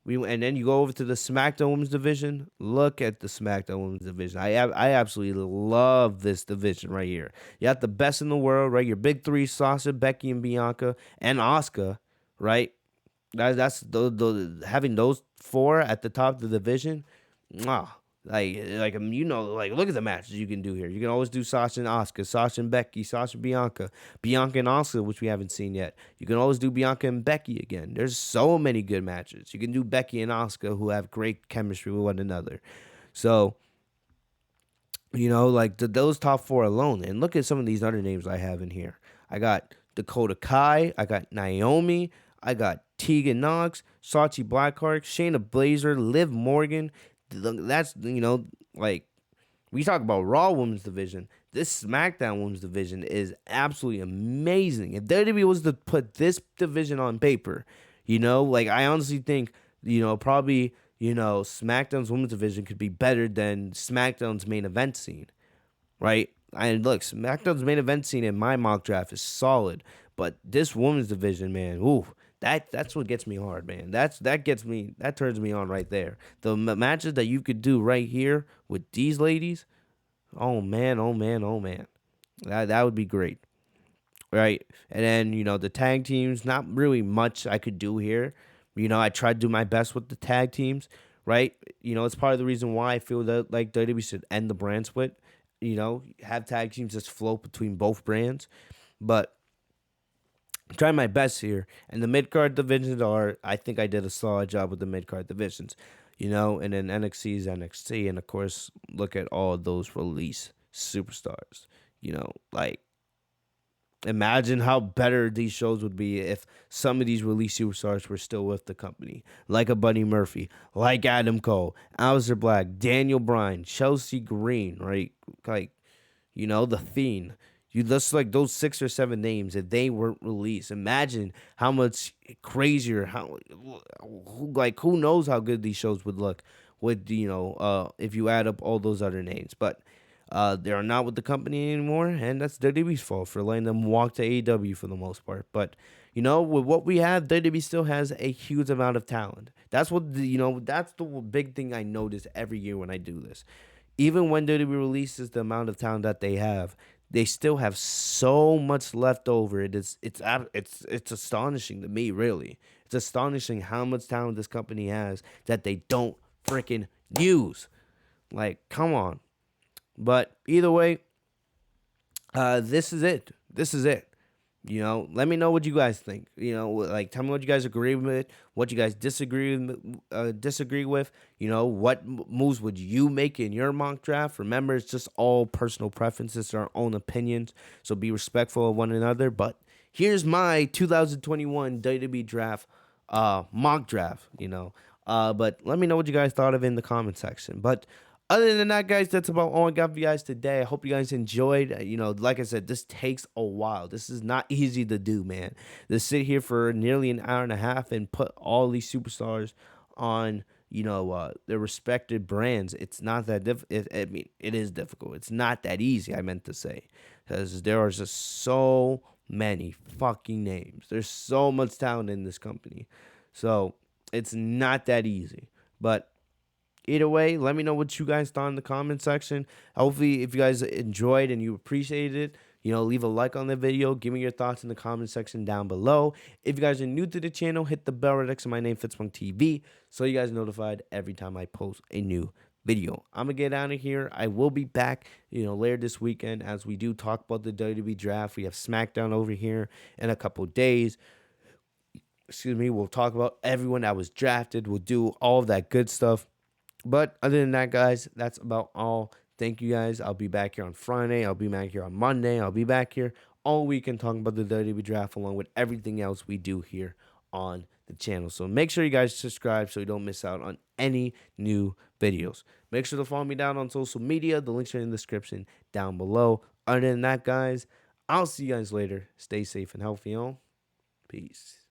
And then you go over to the SmackDown Women's Division. Look at the SmackDown Women's Division. I absolutely love this division right here. You got the best in the world, right? Your big three: Sasha, Becky, and Bianca, and Asuka, right? That's having those four at the top of the division. Mwah. Look at the matches you can do here. You can always do Sasha and Asuka, Sasha and Becky, Sasha and Bianca, Bianca and Asuka, which we haven't seen yet. You can always do Bianca and Becky again. There's so many good matches. You can do Becky and Asuka, who have great chemistry with one another. So, those top four alone. And look at some of these other names I have in here. I got Dakota Kai, I got Naomi, I got Tegan Knox, Shotzi Blackheart, Shayna Baszler, Liv Morgan. That's, we talk about Raw Women's Division. This SmackDown Women's Division is absolutely amazing. If WWE was to put this division on paper, I honestly think, probably, SmackDown's Women's Division could be better than SmackDown's main event scene, right? And look, SmackDown's main event scene in my mock draft is solid, but this Women's Division, man, ooh. That's what gets me hard, man. That turns me on right there. The matches that you could do right here with these ladies, oh man. That would be great. Right? And then, the tag teams, not really much I could do here. I tried to do my best with the tag teams, right? It's part of the reason why I feel that like WWE should end the brand split. Have tag teams just float between both brands. But I'm trying my best here. And the mid-card divisions I think I did a solid job with the mid-card divisions. And then NXT is NXT. And, of course, look at all those release superstars. Imagine how better these shows would be if some of these release superstars were still with the company. Like a Buddy Murphy, like Adam Cole, Aleister Black, Daniel Bryan, Chelsea Green, right? The Fiend. You just those 6 or 7 names, if they weren't released, imagine how much crazier, who knows how good these shows would look with, if you add up all those other names. But They are not with the company anymore, and that's WWE's fault for letting them walk to AEW for the most part. But with what we have, WWE still has a huge amount of talent. That's what that's the big thing I notice every year when I do this. Even when WWE releases the amount of talent that they still have so much left over. It's astonishing to me, really. It's astonishing how much talent this company has that they don't freaking use. Like, come on. But either way, this is it. This is it. Let me know what you guys think. Like, tell me what you guys agree with, what you guys disagree with. What moves would you make in your mock draft? Remember, it's just all personal preferences, our own opinions. So be respectful of one another. But here's my 2021 WWE Draft mock draft. But let me know what you guys thought of it in the comment section. But other than that, guys, that's about all I got for you guys today. I hope you guys enjoyed. Like I said, this takes a while. This is not easy to do, man. To sit here for nearly an hour and a half and put all these superstars on, their respected brands. It's not that difficult. I mean, it is difficult. It's not that easy, I meant to say. Because there are just so many fucking names. There's so much talent in this company. So it's not that easy. But either way, let me know what you guys thought in the comment section. Hopefully, if you guys enjoyed and you appreciated it, leave a like on the video. Give me your thoughts in the comment section down below. If you guys are new to the channel, hit the bell right next to my name, Fitz TV, so you guys are notified every time I post a new video. I'm going to get out of here. I will be back, later this weekend as we do talk about the WWE Draft. We have SmackDown over here in a couple days. Excuse me. We'll talk about everyone that was drafted. We'll do all of that good stuff. But other than that, guys, that's about all. Thank you, guys. I'll be back here on Friday. I'll be back here on Monday. I'll be back here all weekend talking about the WWE Draft along with everything else we do here on the channel. So make sure you guys subscribe so you don't miss out on any new videos. Make sure to follow me down on social media. The links are in the description down below. Other than that, guys, I'll see you guys later. Stay safe and healthy, y'all. Peace.